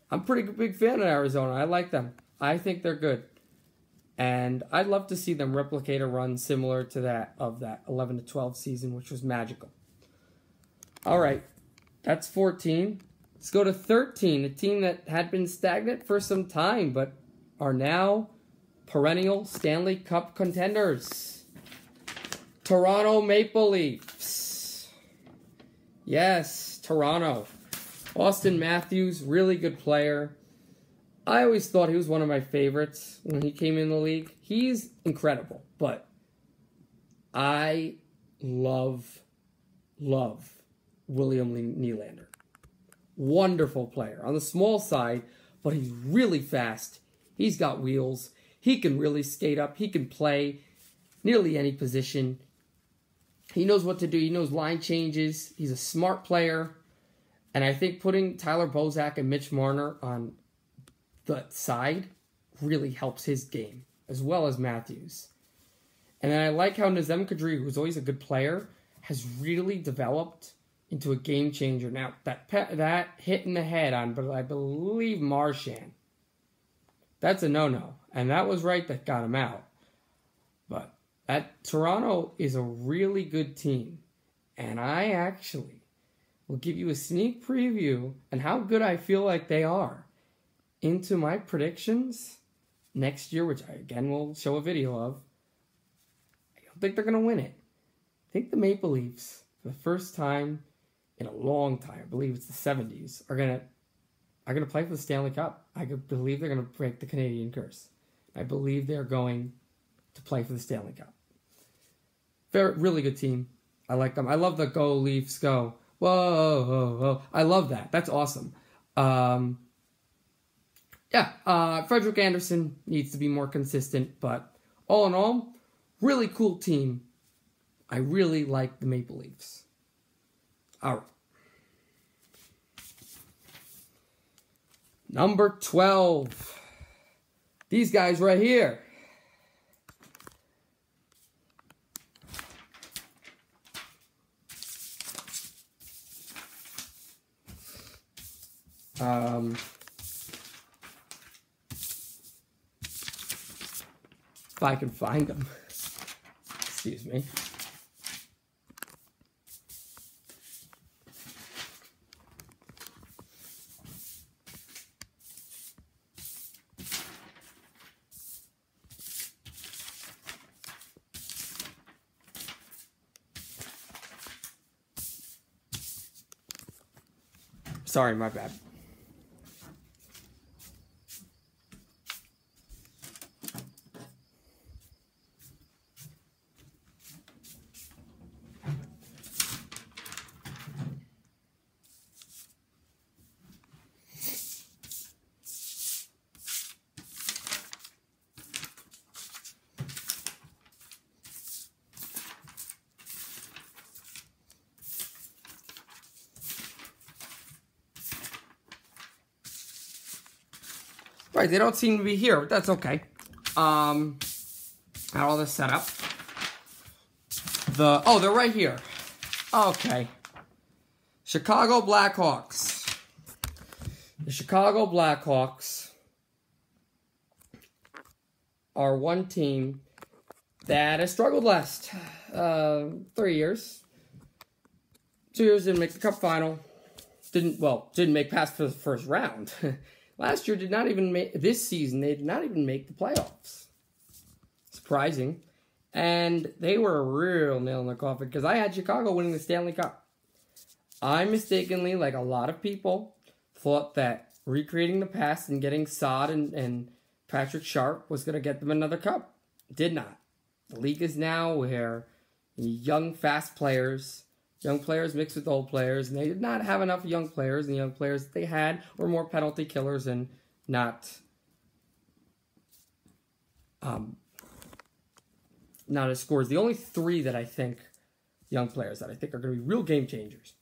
I'm a pretty big fan of Arizona. I like them. I think they're good. And I'd love to see them replicate a run similar to that of that 11-12 season, which was magical. All right, that's 14. Let's go to 13, a team that had been stagnant for some time, but are now perennial Stanley Cup contenders. Toronto Maple Leafs. Yes, Toronto. Austin Matthews, really good player. I always thought he was one of my favorites when he came in the league. He's incredible, but I love William Nylander. Wonderful player. On the small side, but he's really fast. He's got wheels. He can really skate up. He can play nearly any position. He knows what to do. He knows line changes. He's a smart player. And I think putting Tyler Bozak and Mitch Marner on the side really helps his game, as well as Matthews. And then I like how Nazem Kadri, who's always a good player, has really developed into a game changer. Now, that hit in the head on, but I believe Marchand, that's a no-no. And that was right that got him out. But Toronto is a really good team. And I actually will give you a sneak preview on how good I feel like they are into my predictions next year, which I again will show a video of. I don't think they're going to win it. I think the Maple Leafs, for the first time in a long time, I believe it's the 70s, are going to play for the Stanley Cup. I believe they're going to break the Canadian curse. I believe they're going to play for the Stanley Cup. Really good team. I like them. I love the Go Leafs Go. Whoa, whoa, whoa. I love that. That's awesome. Frederik Andersen needs to be more consistent, but all in all, really cool team. I really like the Maple Leafs. All right. Number 12. These guys right here. If I can find them. Excuse me. Sorry, my bad. Right, they don't seem to be here, but that's okay. Got all this set up. They're right here. Okay. Chicago Blackhawks. The Chicago Blackhawks are one team that has struggled last 3 years. 2 years didn't make the Cup final. Didn't make past for the first round. Last year this season, they did not even make the playoffs. Surprising. And they were a real nail in the coffin because I had Chicago winning the Stanley Cup. I mistakenly, like a lot of people, thought that recreating the past and getting Saad and Patrick Sharp was going to get them another cup. Did not. The league is now where young, fast players... Young players mixed with old players, and they did not have enough young players, and the young players that they had were more penalty killers and not as scorers. The only three that I think, young players that I think are going to be real game changers.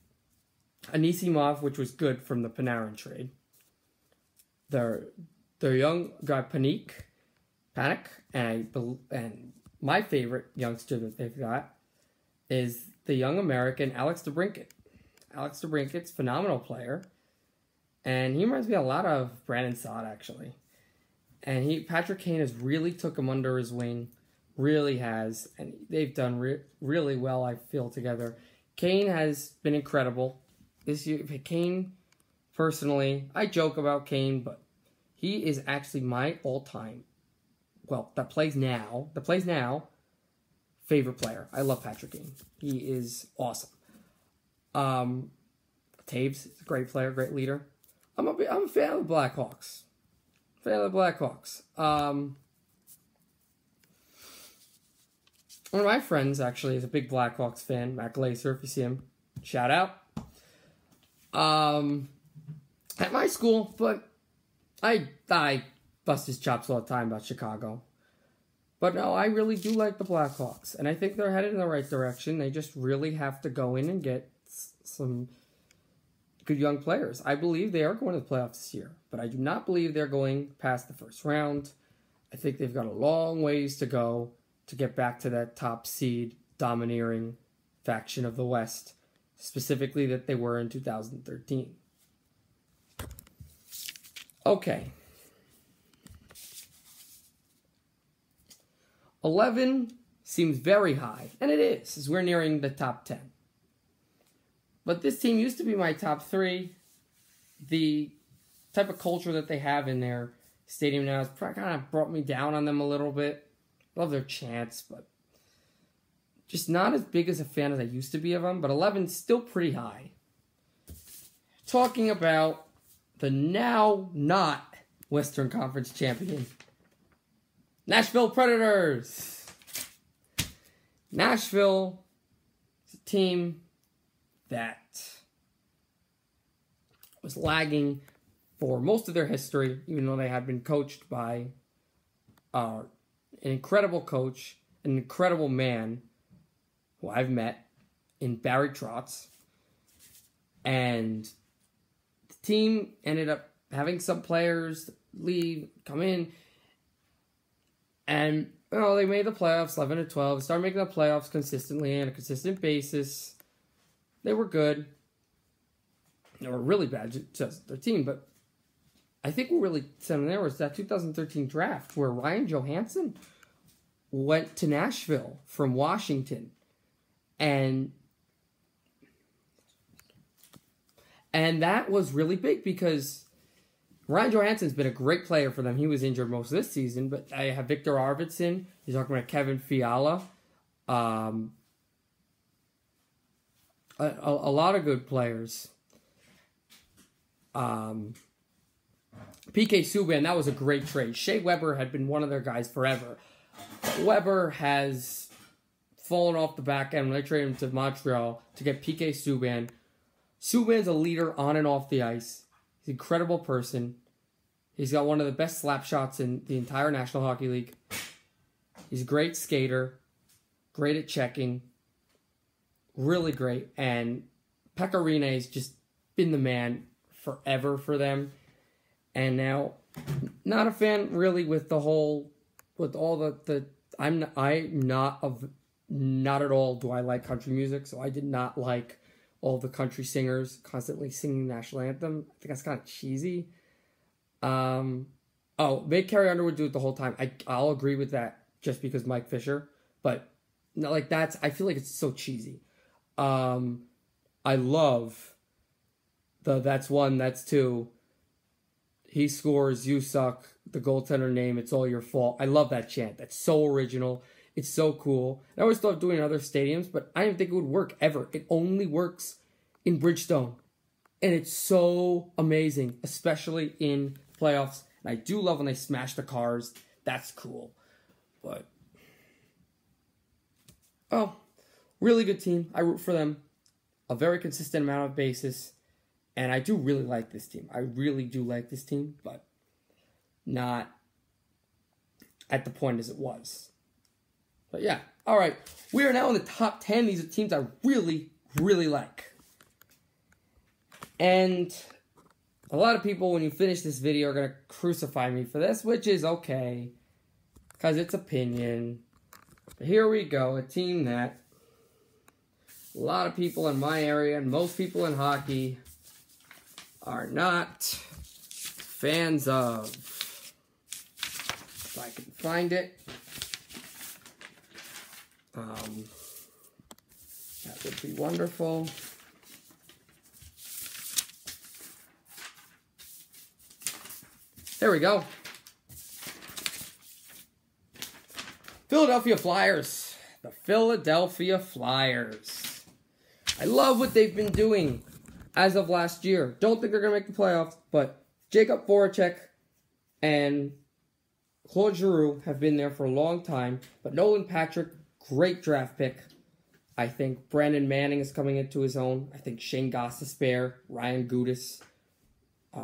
Anisimov, which was good from the Panarin trade. Their young guy, Panik, and my favorite youngster that they've got is the young American Alex DeBrincat. Alex DeBrincat's a phenomenal player. And he reminds me a lot of Brandon Saad, actually. And Patrick Kane has really took him under his wing. Really has. And they've done really well, I feel, together. Kane has been incredible. This year, Kane, personally, I joke about Kane, but he is actually my all-time, that plays now, favorite player. I love Patrick Kane. He is awesome. Taves is a great player, great leader. I'm a fan of the Blackhawks. One of my friends actually is a big Blackhawks fan, Matt Glazer, if you see him. Shout out. At my school, but I bust his chops all the time about Chicago. But no, I really do like the Blackhawks, and I think they're headed in the right direction. They just really have to go in and get some good young players. I believe they are going to the playoffs this year, but I do not believe they're going past the first round. I think they've got a long ways to go to get back to that top seed domineering faction of the West, specifically that they were in 2013. Okay. 11 seems very high, and it is, as we're nearing the top 10. But this team used to be my top 3. The type of culture that they have in their stadium now has kind of brought me down on them a little bit. Love their chants, but just not as big as a fan as I used to be of them. But 11's still pretty high. Talking about the now not Western Conference champion, Nashville Predators. Nashville is a team that was lagging for most of their history, even though they had been coached by an incredible coach, an incredible man who I've met in Barry Trotz. And the team ended up having some players leave, come in, and they made the playoffs 11-12. Started making the playoffs consistently on a consistent basis. They were good. They were really bad, just their team. But I think what really sent them there was that 2013 draft where Ryan Johansson went to Nashville from Washington. And that was really big because Ryan Johansson's been a great player for them. He was injured most of this season, but I have Victor Arvidsson. He's talking about Kevin Fiala. A lot of good players. PK Subban, that was a great trade. Shea Weber had been one of their guys forever. Weber has fallen off the back end when they traded him to Montreal to get PK Subban. Subban's a leader on and off the ice. He's an incredible person. He's got one of the best slap shots in the entire National Hockey League. He's a great skater, great at checking, really great. And Pekka Rinne's just been the man forever for them. And now, not a fan really with the whole, with all the not at all do I like country music, so I did not like all the country singers constantly singing the national anthem. I think that's kind of cheesy. Make Carrie Underwood do it the whole time. I'll agree with that just because Mike Fisher, but no, like I feel like it's so cheesy. I love the that's one, that's two. He scores, you suck, the goaltender name, it's all your fault. I love that chant. That's so original. It's so cool. I always thought of doing it in other stadiums, but I didn't think it would work ever. It only works in Bridgestone. And it's so amazing, especially in playoffs. And I do love when they smash the cars. That's cool. But, really good team. I root for them. A very consistent amount of basis. And I do really like this team. I really do like this team, but not at the point as it was. But yeah, all right. We are now in the top 10. These are teams I really, really like. And a lot of people, when you finish this video, are going to crucify me for this, which is okay, because it's opinion. But here we go, a team that a lot of people in my area and most people in hockey are not fans of. If I can find it. That would be wonderful. There we go. Philadelphia Flyers. The Philadelphia Flyers. I love what they've been doing as of last year. Don't think they're going to make the playoffs, but Jacob Voracek and Claude Giroux have been there for a long time. But Nolan Patrick, great draft pick. I think Brandon Manning is coming into his own. I think Shane Gostisbehere, Ryan Gudis.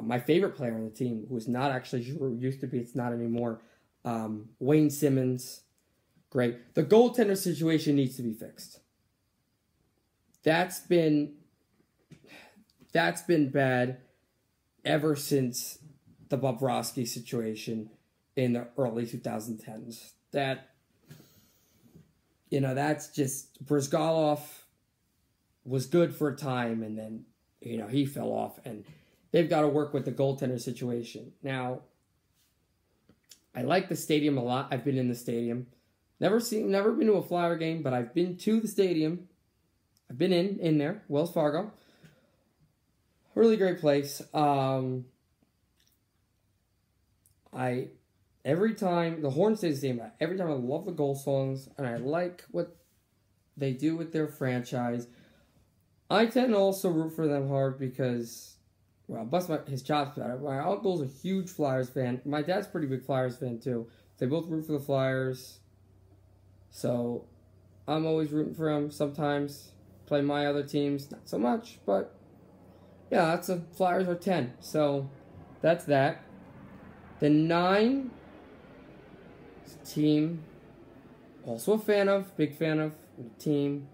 My favorite player on the team, who is not actually Giroux, used to be, it's not anymore. Wayne Simmons, great. The goaltender situation needs to be fixed. That's been That's been bad ever since the Bobrovsky situation in the early 2010s. That's just, Brizgalov was good for a time, and then, he fell off, and they've got to work with the goaltender situation. Now, I like the stadium a lot. I've been in the stadium. Never been to a Flyer game, but I've been to the stadium. I've been in there, Wells Fargo. Really great place. Every time, the horn stays the same. Every time I love the goal songs, and I like what they do with their franchise. I tend to also root for them hard because, well, bust his chops about it. My uncle's a huge Flyers fan. My dad's a pretty big Flyers fan too. They both root for the Flyers. So, I'm always rooting for them. Sometimes play my other teams, not so much, but yeah, that's the Flyers are 10. So, that's that. The 9 is a team, also a fan of, big fan of, a team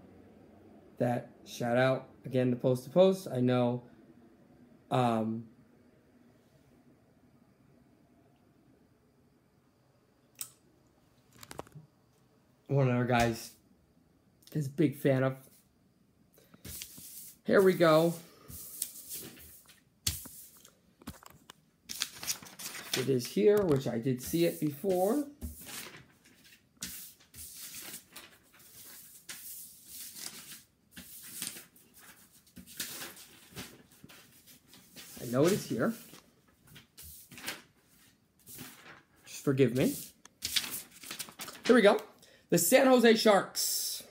that, shout out again to Post to Post. I know one of our guys is a big fan of. Here we go. It is here, which I did see it before. I know it is here. Just forgive me. Here we go. The San Jose Sharks.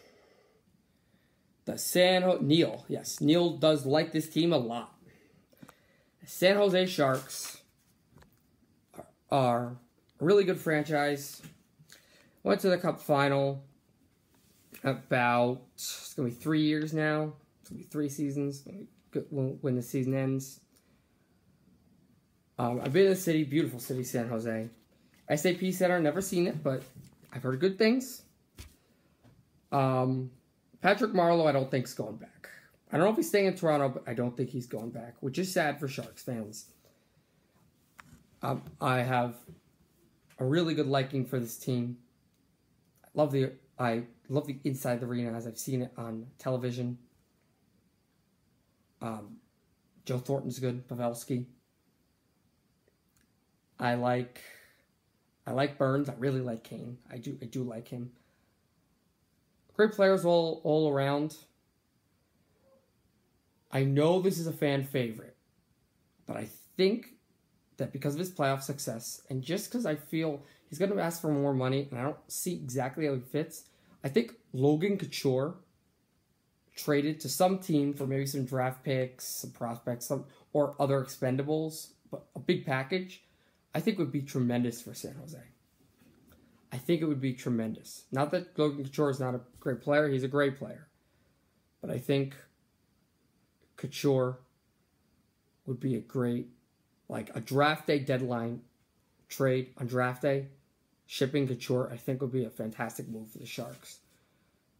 Neil. Yes, Neil does like this team a lot. The San Jose Sharks are a really good franchise. Went to the Cup final about, it's going to be 3 years now. It's going to be 3 seasons when the season ends. I've been in the city, beautiful city, San Jose. SAP Center, never seen it, but I've heard good things. Patrick Marleau, I don't think is going back. I don't know if he's staying in Toronto, but I don't think he's going back, which is sad for Sharks fans. I have a really good liking for this team. I love the inside of the arena as I've seen it on television. Joe Thornton's good. Pavelski. I like Burns. I really like Kane. I do like him. Great players all around. I know this is a fan favorite, but I think that because of his playoff success, and just because I feel he's going to ask for more money, and I don't see exactly how he fits, I think Logan Couture traded to some team for maybe some draft picks, some prospects, or other expendables, but a big package, I think would be tremendous for San Jose. I think it would be tremendous. Not that Logan Couture is not a great player. He's a great player. But I think Couture would be a great, like a draft day deadline trade on draft day. Shipping Couture, I think, would be a fantastic move for the Sharks.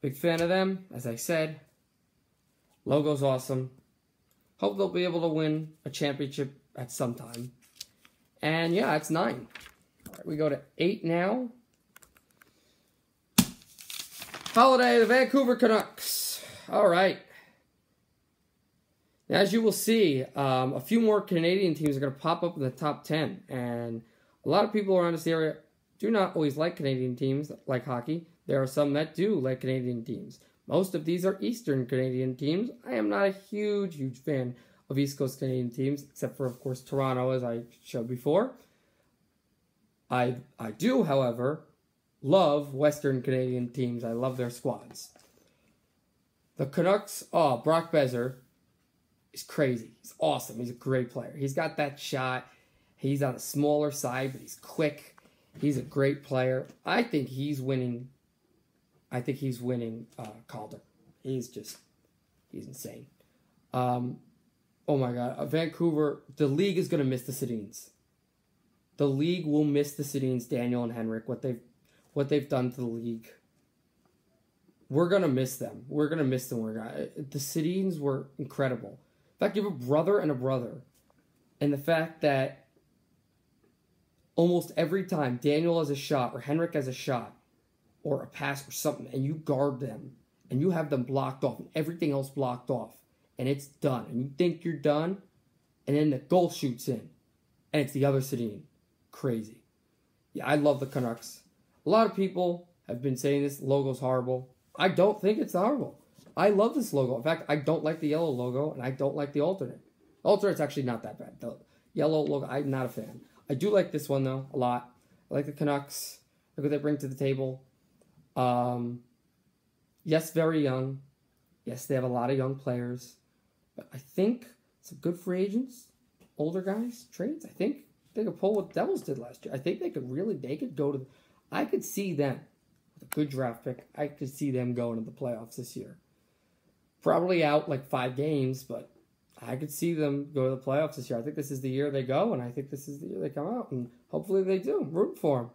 Big fan of them, as I said. Logo's awesome. Hope they'll be able to win a championship at some time. And yeah, it's 9. All right, we go to 8 now. Holiday, the Vancouver Canucks. All right. Now, as you will see, a few more Canadian teams are going to pop up in the top 10. And a lot of people around this area do not always like Canadian teams like hockey. There are some that do like Canadian teams. Most of these are Eastern Canadian teams. I am not a huge fan of East Coast Canadian teams, except for, of course, Toronto, as I showed before. I do, however, love Western Canadian teams. I love their squads. The Canucks, Brock Besser is crazy. He's awesome. He's a great player. He's got that shot. He's on the smaller side, but he's quick. He's a great player. I think he's winning Calder. He's insane. Oh my God. Vancouver, the league is going to miss the Sedins. The league will miss the Sedins, Daniel and Henrik, what they've done to the league. We're going to miss them. We're going to miss them. The Sedins were incredible. In fact, you have a brother and a brother. And the fact that almost every time Daniel has a shot or Henrik has a shot or a pass or something, and you guard them, and you have them blocked off, and everything else blocked off, and it's done, and you think you're done, and then the goal shoots in, and it's the other Sedin. Crazy. Yeah, I love the Canucks. A lot of people have been saying this logo's horrible. I don't think it's horrible. I love this logo. In fact, I don't like the yellow logo, and I don't like the alternate. The alternate's actually not that bad. The yellow logo, I'm not a fan. I do like this one, though, a lot. I like the Canucks. Look what they bring to the table. Yes, very young. Yes, they have a lot of young players. But I think some good free agents, older guys, trades. I think they could pull what Devils did last year. I think they could go to... I could see them, with a good draft pick, I could see them going to the playoffs this year. Probably out like 5 games, but I could see them go to the playoffs this year. I think this is the year they go, and I think this is the year they come out, and hopefully they do. I'm rooting for them.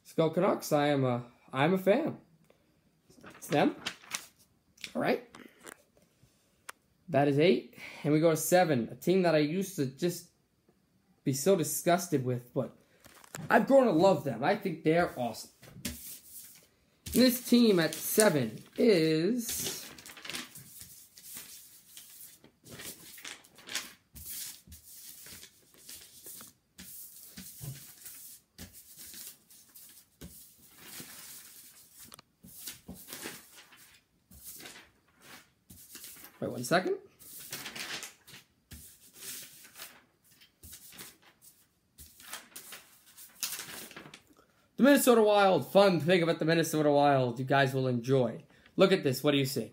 Let's go Canucks. I'm a fan. It's them. All right. That is 8, and we go to 7. A team that I used to just be so disgusted with, but I've grown to love them. I think they're awesome. And this team at 7 is... Wait 1 second. The Minnesota Wild. Fun thing about the Minnesota Wild. You guys will enjoy. Look at this. What do you see?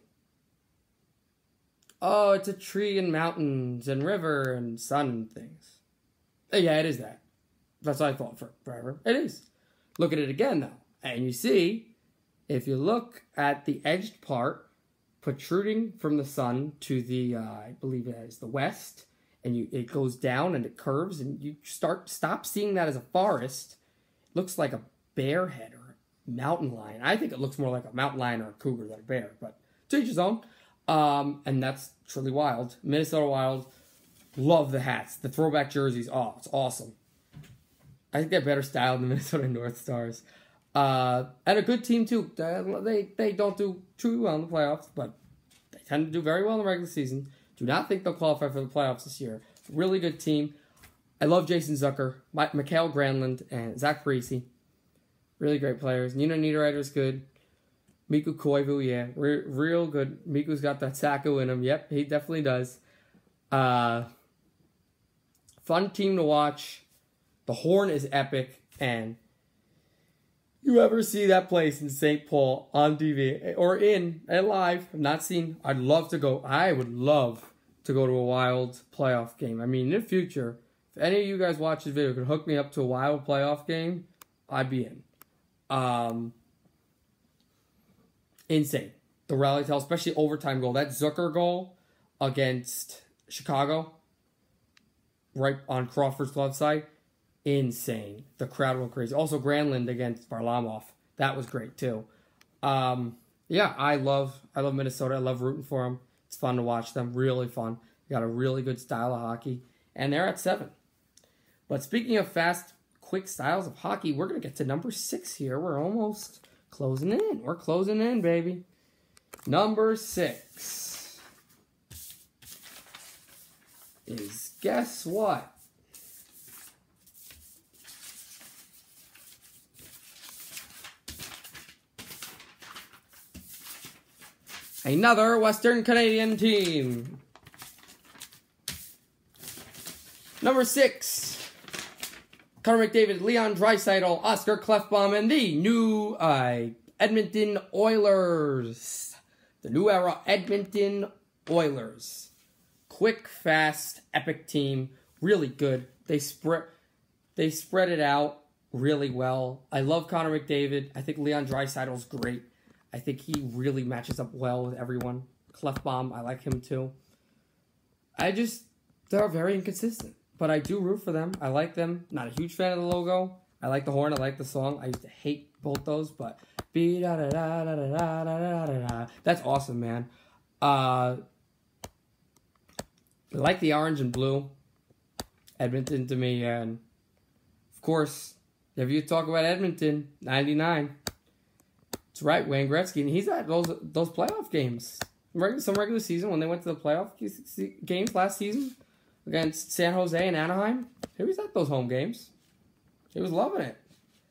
Oh, it's a tree and mountains and river and sun and things. Yeah, it is that. That's what I thought for forever. It is. Look at it again, though. And you see, if you look at the edged part, protruding from the sun to the, I believe it is the west, and it goes down and it curves, and you stop seeing that as a forest. It looks like a bear head or a mountain lion. I think it looks more like a mountain lion or a cougar than a bear, but to each his own. And that's truly wild. Minnesota Wild, love the hats. The throwback jerseys, oh, it's awesome. I think they're better style than the Minnesota North Stars. And a good team, too. They don't do too well in the playoffs, but they tend to do very well in the regular season. Do not think they'll qualify for the playoffs this year. Really good team. I love Jason Zucker, Mikael Granlund, and Zach Parise. Really great players. Nino Niederreiter is good. Mikko Koivu, yeah, real good. Mikko's got that Saku in him. Yep, he definitely does. Fun team to watch. The Horn is epic, and you ever see that place in St. Paul on TV or in live? I've not seen. I'd love to go. I would love to go to a Wild playoff game. I mean, in the future, if any of you guys watch this video could hook me up to a Wild playoff game, I'd be in. Insane. The rally tell, especially overtime goal. That Zucker goal against Chicago, right on Crawford's glove side, insane. The crowd went crazy. Also, Granlund against Varlamov. That was great, too. Yeah, I love Minnesota. I love rooting for them. It's fun to watch them. Really fun. They got a really good style of hockey. And they're at 7. But speaking of fast, quick styles of hockey, we're going to get to number 6 here. We're almost closing in. We're closing in, baby. Number 6 is, guess what? Another Western Canadian team. Number 6, Connor McDavid, Leon Draisaitl, Oscar Klefbom, and the new Edmonton Oilers. The new era Edmonton Oilers. Quick, fast, epic team. Really good. They spread it out really well. I love Connor McDavid. I think Leon Draisaitl's great. I think he really matches up well with everyone. Klefbom, I like him too. They're very inconsistent. But I do root for them. I like them. Not a huge fan of the logo. I like the horn. I like the song. I used to hate both those, but that's awesome, man. I like the orange and blue. Edmonton to me, and of course, if you talk about Edmonton, 99. That's right, Wayne Gretzky, and he's at those playoff games. Some regular season when they went to the playoff games last season against San Jose and Anaheim. He was at those home games. He was loving it.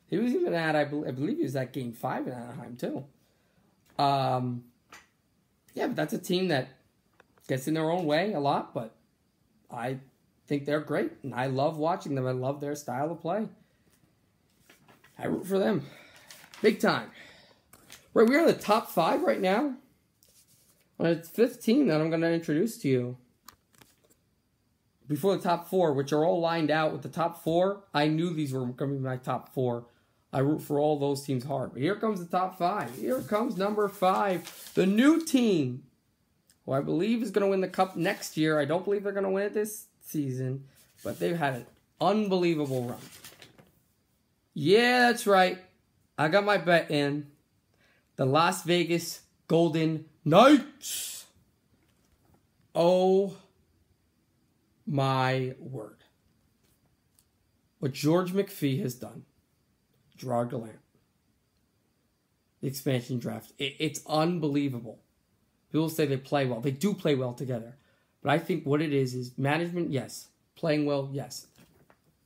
He was even at, I believe he was at Game 5 in Anaheim too. Yeah, but that's a team that gets in their own way a lot, but I think they're great, and I love watching them. I love their style of play. I root for them. Big time. Right, we're in the top 5 right now. On the 5th team that I'm going to introduce to you. Before the top 4, which are all lined out with the top 4, I knew these were going to be my top 4. I root for all those teams hard. But here comes the top 5. Here comes number 5. The new team, who I believe is going to win the Cup next year. I don't believe they're going to win it this season. But they've had an unbelievable run. Yeah, that's right. I got my bet in. The Las Vegas Golden Knights. Oh my word. What George McPhee has done. Gerard Gallant. The expansion draft. It's unbelievable. People say they play well. They do play well together. But I think what it is management, yes. Playing well, yes.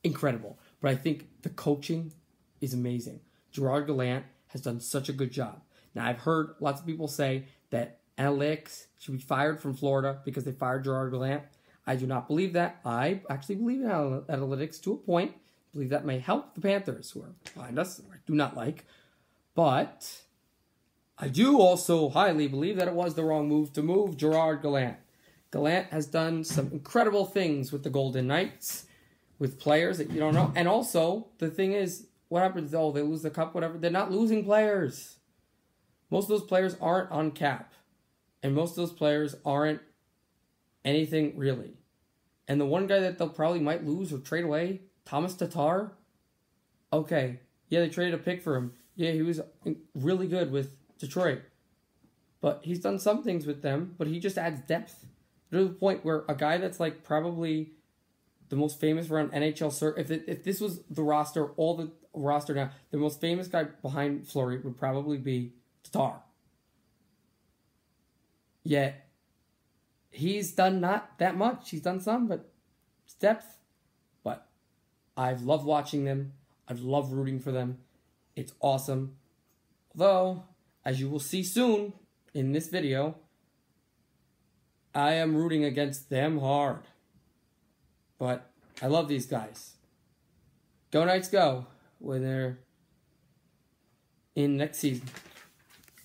Incredible. But I think the coaching is amazing. Gerard Gallant has done such a good job. Now, I've heard lots of people say that analytics should be fired from Florida because they fired Gerard Gallant. I do not believe that. I actually believe in analytics to a point. I believe that may help the Panthers, who are behind us, who I do not like. But I do also highly believe that it was the wrong move to move Gerard Gallant. Gallant has done some incredible things with the Golden Knights, with players that you don't know. And also, the thing is, what happens? Oh, they lose the Cup, whatever. They're not losing players. Most of those players aren't on cap. And most of those players aren't anything really. And the one guy that they'll probably might lose or trade away, Thomas Tatar. Okay, yeah, they traded a pick for him. Yeah, he was really good with Detroit. But he's done some things with them, but he just adds depth. To the point where a guy that's like probably the most famous around NHL, if this was the roster, all the roster now, the most famous guy behind Fleury would probably be Tatar. Yet, he's done not that much. He's done some, but it's depth. But I've loved watching them. I've loved rooting for them. It's awesome. Although, as you will see soon in this video, I am rooting against them hard. But I love these guys. Go Knights, go when they're in next season.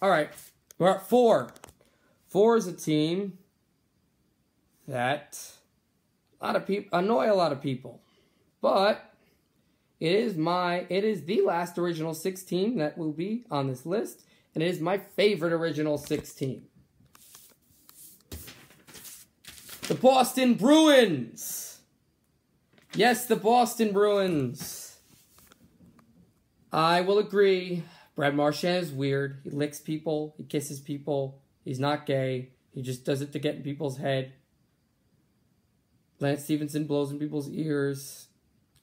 All right, we're at 4. 4 is a team that annoy a lot of people, but it is the last original 6 team that will be on this list, and it is my favorite original 6 team. The Boston Bruins. Yes, the Boston Bruins. I will agree. Brad Marchand is weird. He licks people. He kisses people. He's not gay. He just does it to get in people's head. Lance Stephenson blows in people's ears.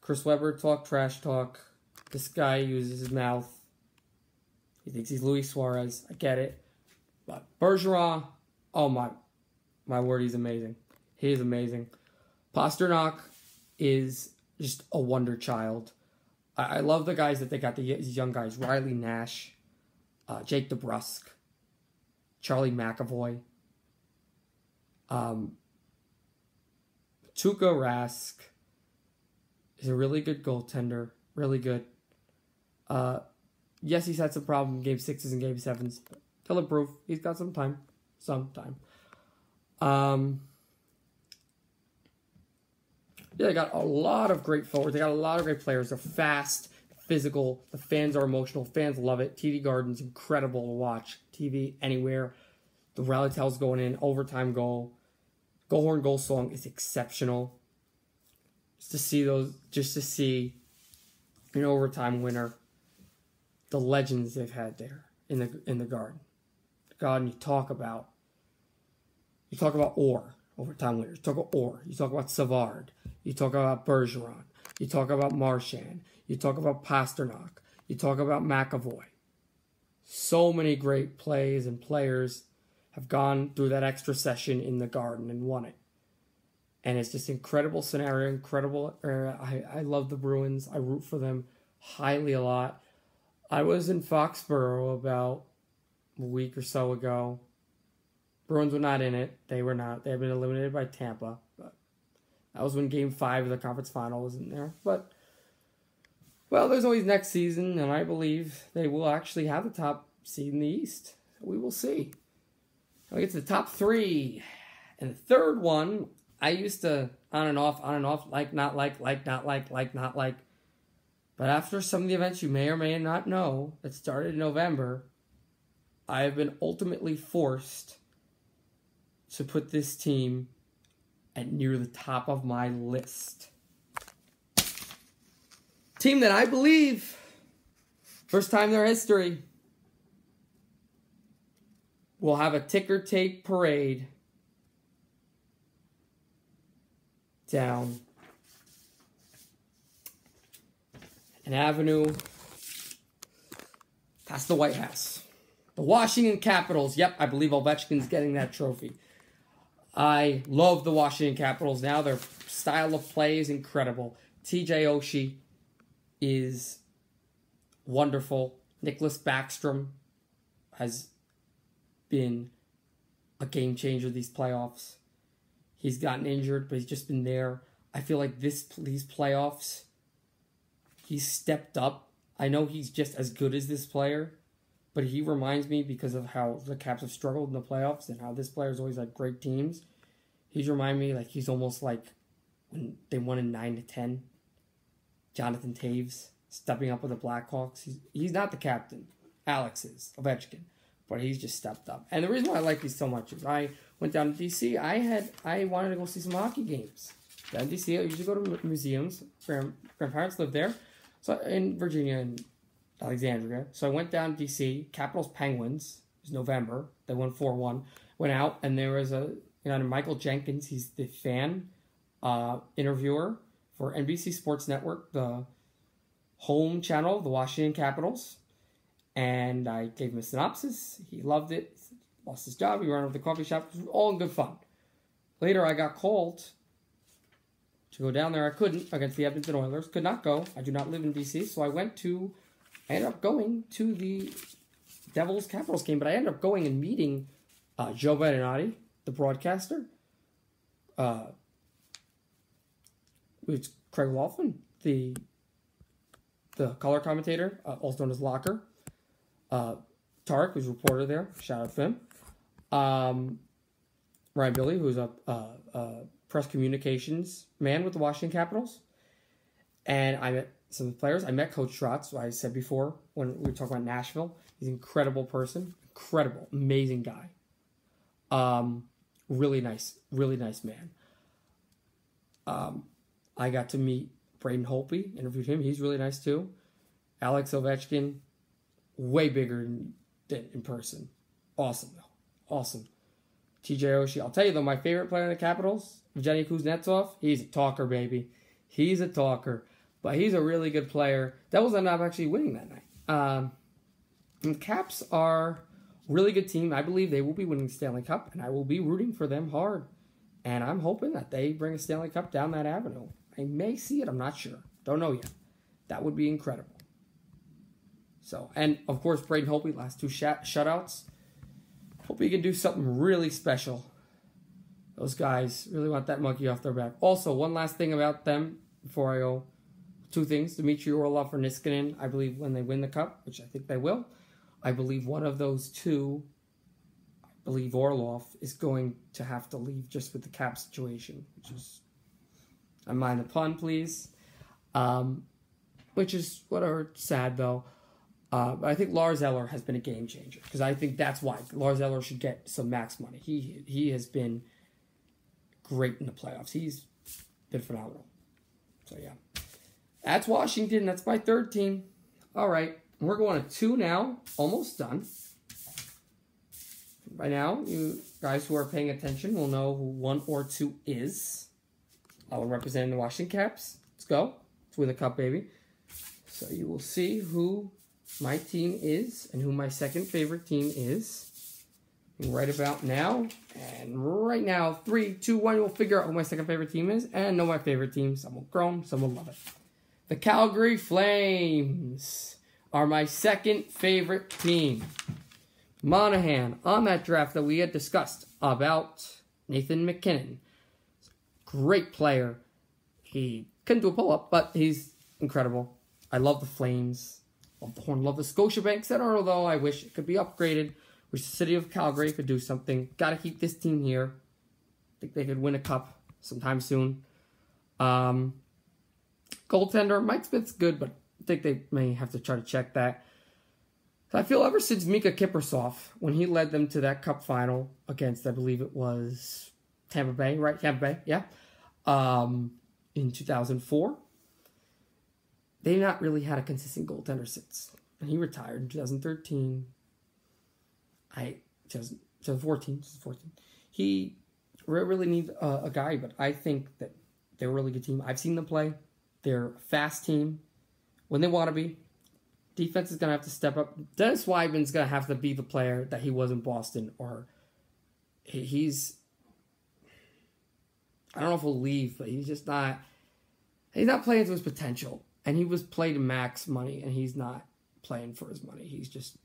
Chris Webber trash talk. This guy uses his mouth. He thinks he's Luis Suarez. I get it. But Bergeron, oh my word, he's amazing. He is amazing. Pasternak is just a wonder child. I love the guys that they got, these young guys. Riley Nash, Jake DeBrusk, Charlie McAvoy, Tuukka Rask is a really good goaltender. Really good. Yes, he's had some problems in Game 6s and Game 7s. But he'll improve. He's got some time. Yeah, they got a lot of great forwards. They got a lot of great players. They're fast, physical. The fans are emotional. Fans love it. TD Garden's incredible to watch. TV anywhere. The rally towel's going in. Overtime goal. Goal horn goal song is exceptional. Just to see an overtime winner. The legends they've had there in the Garden. God, and you talk about Orr. overtime winners. You talk about Orr. You talk about Savard. You talk about Bergeron. You talk about Marchand. You talk about Pasternak. You talk about McAvoy. So many great plays and players have gone through that extra session in the Garden and won it. And it's just incredible scenario, incredible era. I love the Bruins. I root for them highly a lot. I was in Foxborough about a week or so ago. Bruins were not in it. They were not. They had been eliminated by Tampa. But that was when Game 5 of the conference final was in there. But, well, there's always next season, and I believe they will actually have the top seed in the East. We will see. We get to the top 3. And the third one, I used to on and off, like, not like, not like, not like. But after some of the events you may or may not know that started in November, I have been ultimately forced to put this team at near the top of my list. Team that I believe, first time in their history, will have a ticker tape parade down an avenue past the White House. The Washington Capitals. Yep, I believe Ovechkin's getting that trophy. I love the Washington Capitals now. Their style of play is incredible. TJ Oshie is wonderful. Nicholas Backstrom has been a game changer these playoffs. He's gotten injured, but he's just been there. I feel like these playoffs, he's stepped up. I know he's just as good as this player, but he reminds me, because of how the Caps have struggled in the playoffs and how this player's always had great teams. He's reminding me like he's almost like when they won in 9-10. Jonathan Taves stepping up with the Blackhawks. He's not the captain. Alex is, Ovechkin. But he's just stepped up. And the reason why I like these so much is I went down to D.C. I wanted to go see some hockey games. Down in D.C., I usually go to museums. Grandparents live there. So in Virginia and Alexandria. So I went down to D.C. Capitals Penguins. It was November. They won 4-1. Went out, and there was Michael Jenkins. He's the fan interviewer for NBC Sports Network, the home channel of the Washington Capitals. And I gave him a synopsis. He loved it. Lost his job. He ran over to the coffee shop. It was all in good fun. Later, I got called to go down there. I couldn't against the Edmonton Oilers. Could not go. I do not live in D.C., so I ended up going to the Devils-Capitals game, but I ended up going and meeting Joe Beninati, the broadcaster. It's Craig Laughlin, the color commentator, also known as Locker. Tarek, who's a reporter there. Shout out to him. Ryan Billy, who's a press communications man with the Washington Capitals. And I met some players. I met Coach Trotz, who I said before when we were talking about Nashville. He's an incredible person. Incredible. Amazing guy. Really nice man. I got to meet Braden Holtby, interviewed him. He's really nice too. Alex Ovechkin, way bigger than in person. Awesome, though. Awesome. TJ Oshie. I'll tell you, though, my favorite player in the Capitals, Evgeny Kuznetsov, he's a talker, baby. He's a talker. But he's a really good player. Devils ended up actually winning that night. And the Caps are a really good team. I believe they will be winning the Stanley Cup, and I will be rooting for them hard. And I'm hoping that they bring a Stanley Cup down that avenue. I may see it. I'm not sure. Don't know yet. That would be incredible. So, and of course, Braden Holtby, last 2 shutouts. Hope he can do something really special. Those guys really want that monkey off their back. Also, one last thing about them before I go. 2 things. Dmitry Orlov or Niskanen, I believe when they win the Cup, which I think they will, I believe one of those 2, I believe Orlov, is going to have to leave just with the cap situation, which is, I mind the pun, please. Which is whatever, sad though. But I think Lars Eller has been a game changer because I think that's why Lars Eller should get some max money. He has been great in the playoffs. He's been phenomenal. So yeah, that's Washington. That's my 3rd team. All right, we're going to 2 now. Almost done. by now, you guys who are paying attention will know who 1 or 2 is. I will represent the Washington Caps. Let's go. Let's win the cup, baby. So you will see who my team is and who my second favorite team is. Right about now. And right now, 3, 2, 1, you'll figure out who my second favorite team is. And know my favorite team. Some will grow them, some will love it. The Calgary Flames are my second favorite team. Monahan, on that draft that we had discussed about Nathan MacKinnon. Great player. He couldn't do a pull-up, but he's incredible. I love the Flames. Love the Horn. Love the Scotiabank Center, although I wish it could be upgraded. Wish the city of Calgary could do something. Got to keep this team here. I think they could win a cup sometime soon. Goaltender, Mike Smith's good, but I think they may have to try to check that. I feel ever since Mika Kiprusoff, when he led them to that cup final against, I believe it was Tampa Bay, right? Tampa Bay, yeah. In 2004, they've not really had a consistent goaltender since. And he retired in 2013. 2014. He really needs a guy, but I think that they're a really good team. I've seen them play. They're a fast team when they want to be. Defense is going to have to step up. Dennis Weidman's going to have to be the player that he was in Boston, or he's... I don't know if he'll leave, but he's just not... He's not playing to his potential. And he was played to max money, and he's not playing for his money. He's just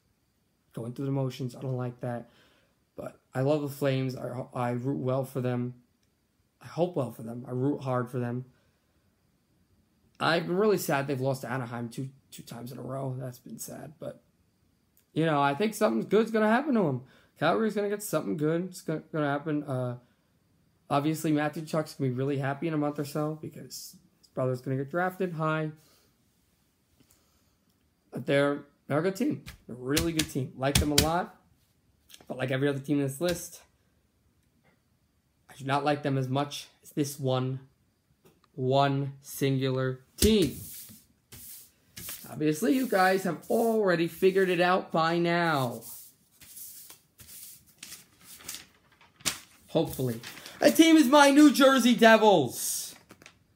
going through the motions. I don't like that. But I love the Flames. I root well for them. I hope well for them. I root hard for them. I've been really sad they've lost to Anaheim two times in a row. That's been sad. But, you know, I think something good's going to happen to them. Calgary's going to get something good. It's going to happen. Obviously, Matthew Tkachuk's going to be really happy in a month or so because his brother's going to get drafted high. But they're a good team. They're a really good team. Like them a lot. But like every other team in this list, I do not like them as much as this one singular team. Obviously, you guys have already figured it out by now. Hopefully. A team is my New Jersey Devils.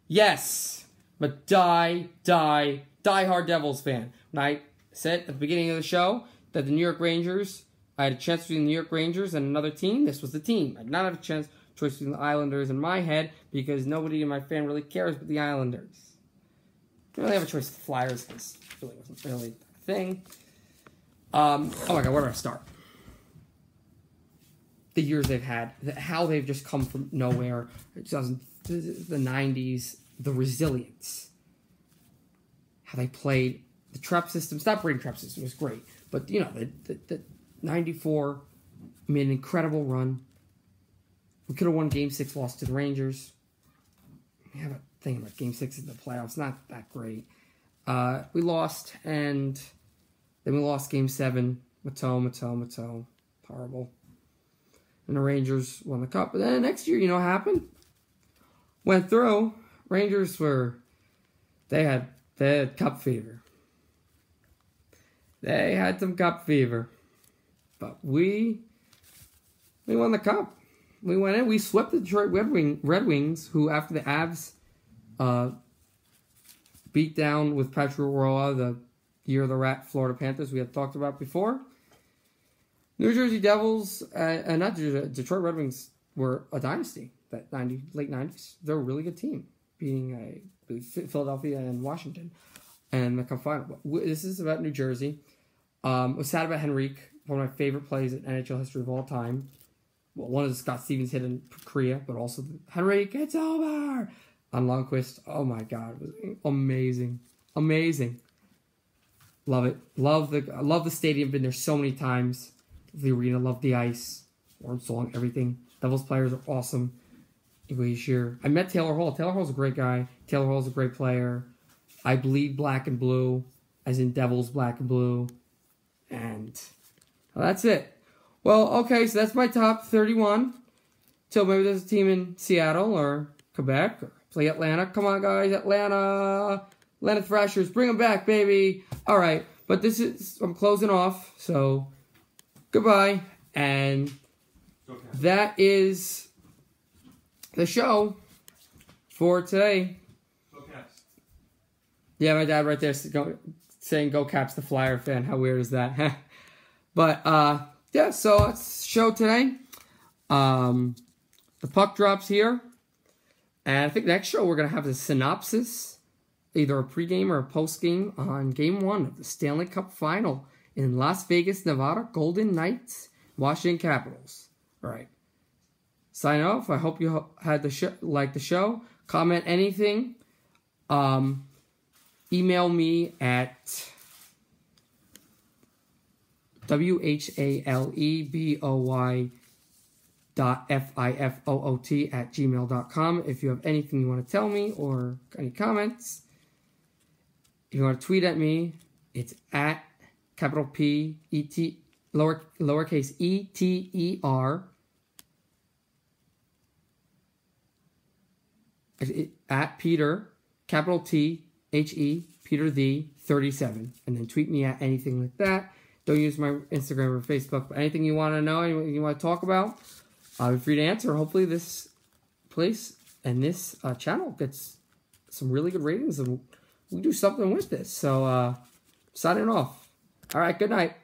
Yes. I'm a die-hard Devils fan. When I said at the beginning of the show that the New York Rangers, I had a chance between the New York Rangers and another team, this was the team. I did not have a choice between the Islanders in my head because nobody in my fan really cares but the Islanders. I didn't really have a choice with the Flyers because it really wasn't really a thing. Oh my God, where do I start? The years they've had, how they've just come from nowhere, the 90s, the resilience, how they played, the trap system, stop bringing trap system, was great, but you know, the 94 made an incredible run. We could have won Game 6, lost to the Rangers. We have a thing about Game 6 in the playoffs, not that great. We lost, and then we lost Game 7, Mato, horrible. And the Rangers won the cup. But then next year, you know what happened? Went through. Rangers they had cup fever. They had some cup fever. But we won the cup. We went in. We swept the Detroit Red Wings, who after the Avs beat down with Patrick Roy the year of the Florida Panthers we had talked about before. New Jersey Devils, and not Detroit Red Wings, were a dynasty. That late 90s. They're a really good team, beating Philadelphia and Washington and the cup final. This is about New Jersey. I was sad about Henrique, one of my favorite plays in NHL history of all time. Well, one is Scott Stevens hit in Korea, but also Henrique, it's over! On Lundqvist. Oh my God, it was amazing. Amazing. Love it. Love the stadium. Been there so many times. The arena, love the ice, warm song, everything. Devils players are awesome. Glacier. I met Taylor Hall. Taylor Hall's a great guy. Taylor Hall's a great player. I bleed black and blue, as in Devils black and blue. And well, that's it. Well, okay, so that's my top 31. So maybe there's a team in Seattle or Quebec or play Atlanta. Come on, guys, Atlanta Thrashers, bring them back, baby. All right, but I'm closing off, so goodbye, and that is the show for today. Go Caps. Yeah, my dad right there saying "Go Caps," the Flyer fan. How weird is that? But yeah, so that's the show today. The puck drops here, and I think next show we're gonna have the synopsis, either a pregame or a postgame on Game 1 of the Stanley Cup Final in Las Vegas, Nevada. Golden Knights, Washington Capitals. All right. Sign off. I hope you had the show. Comment anything. Email me at whaleboy.fifoot@gmail.com if you have anything you want to tell me or any comments. If you want to tweet at me, it's at capital P E T lowercase ETER at Peter capital T HE Peter the 37, and then tweet me at anything like that. Don't use my Instagram or Facebook, but anything you want to know, anything you want to talk about, I'll be free to answer. Hopefully this place and this channel gets some really good ratings, and we do something with this. So signing off. All right, good night.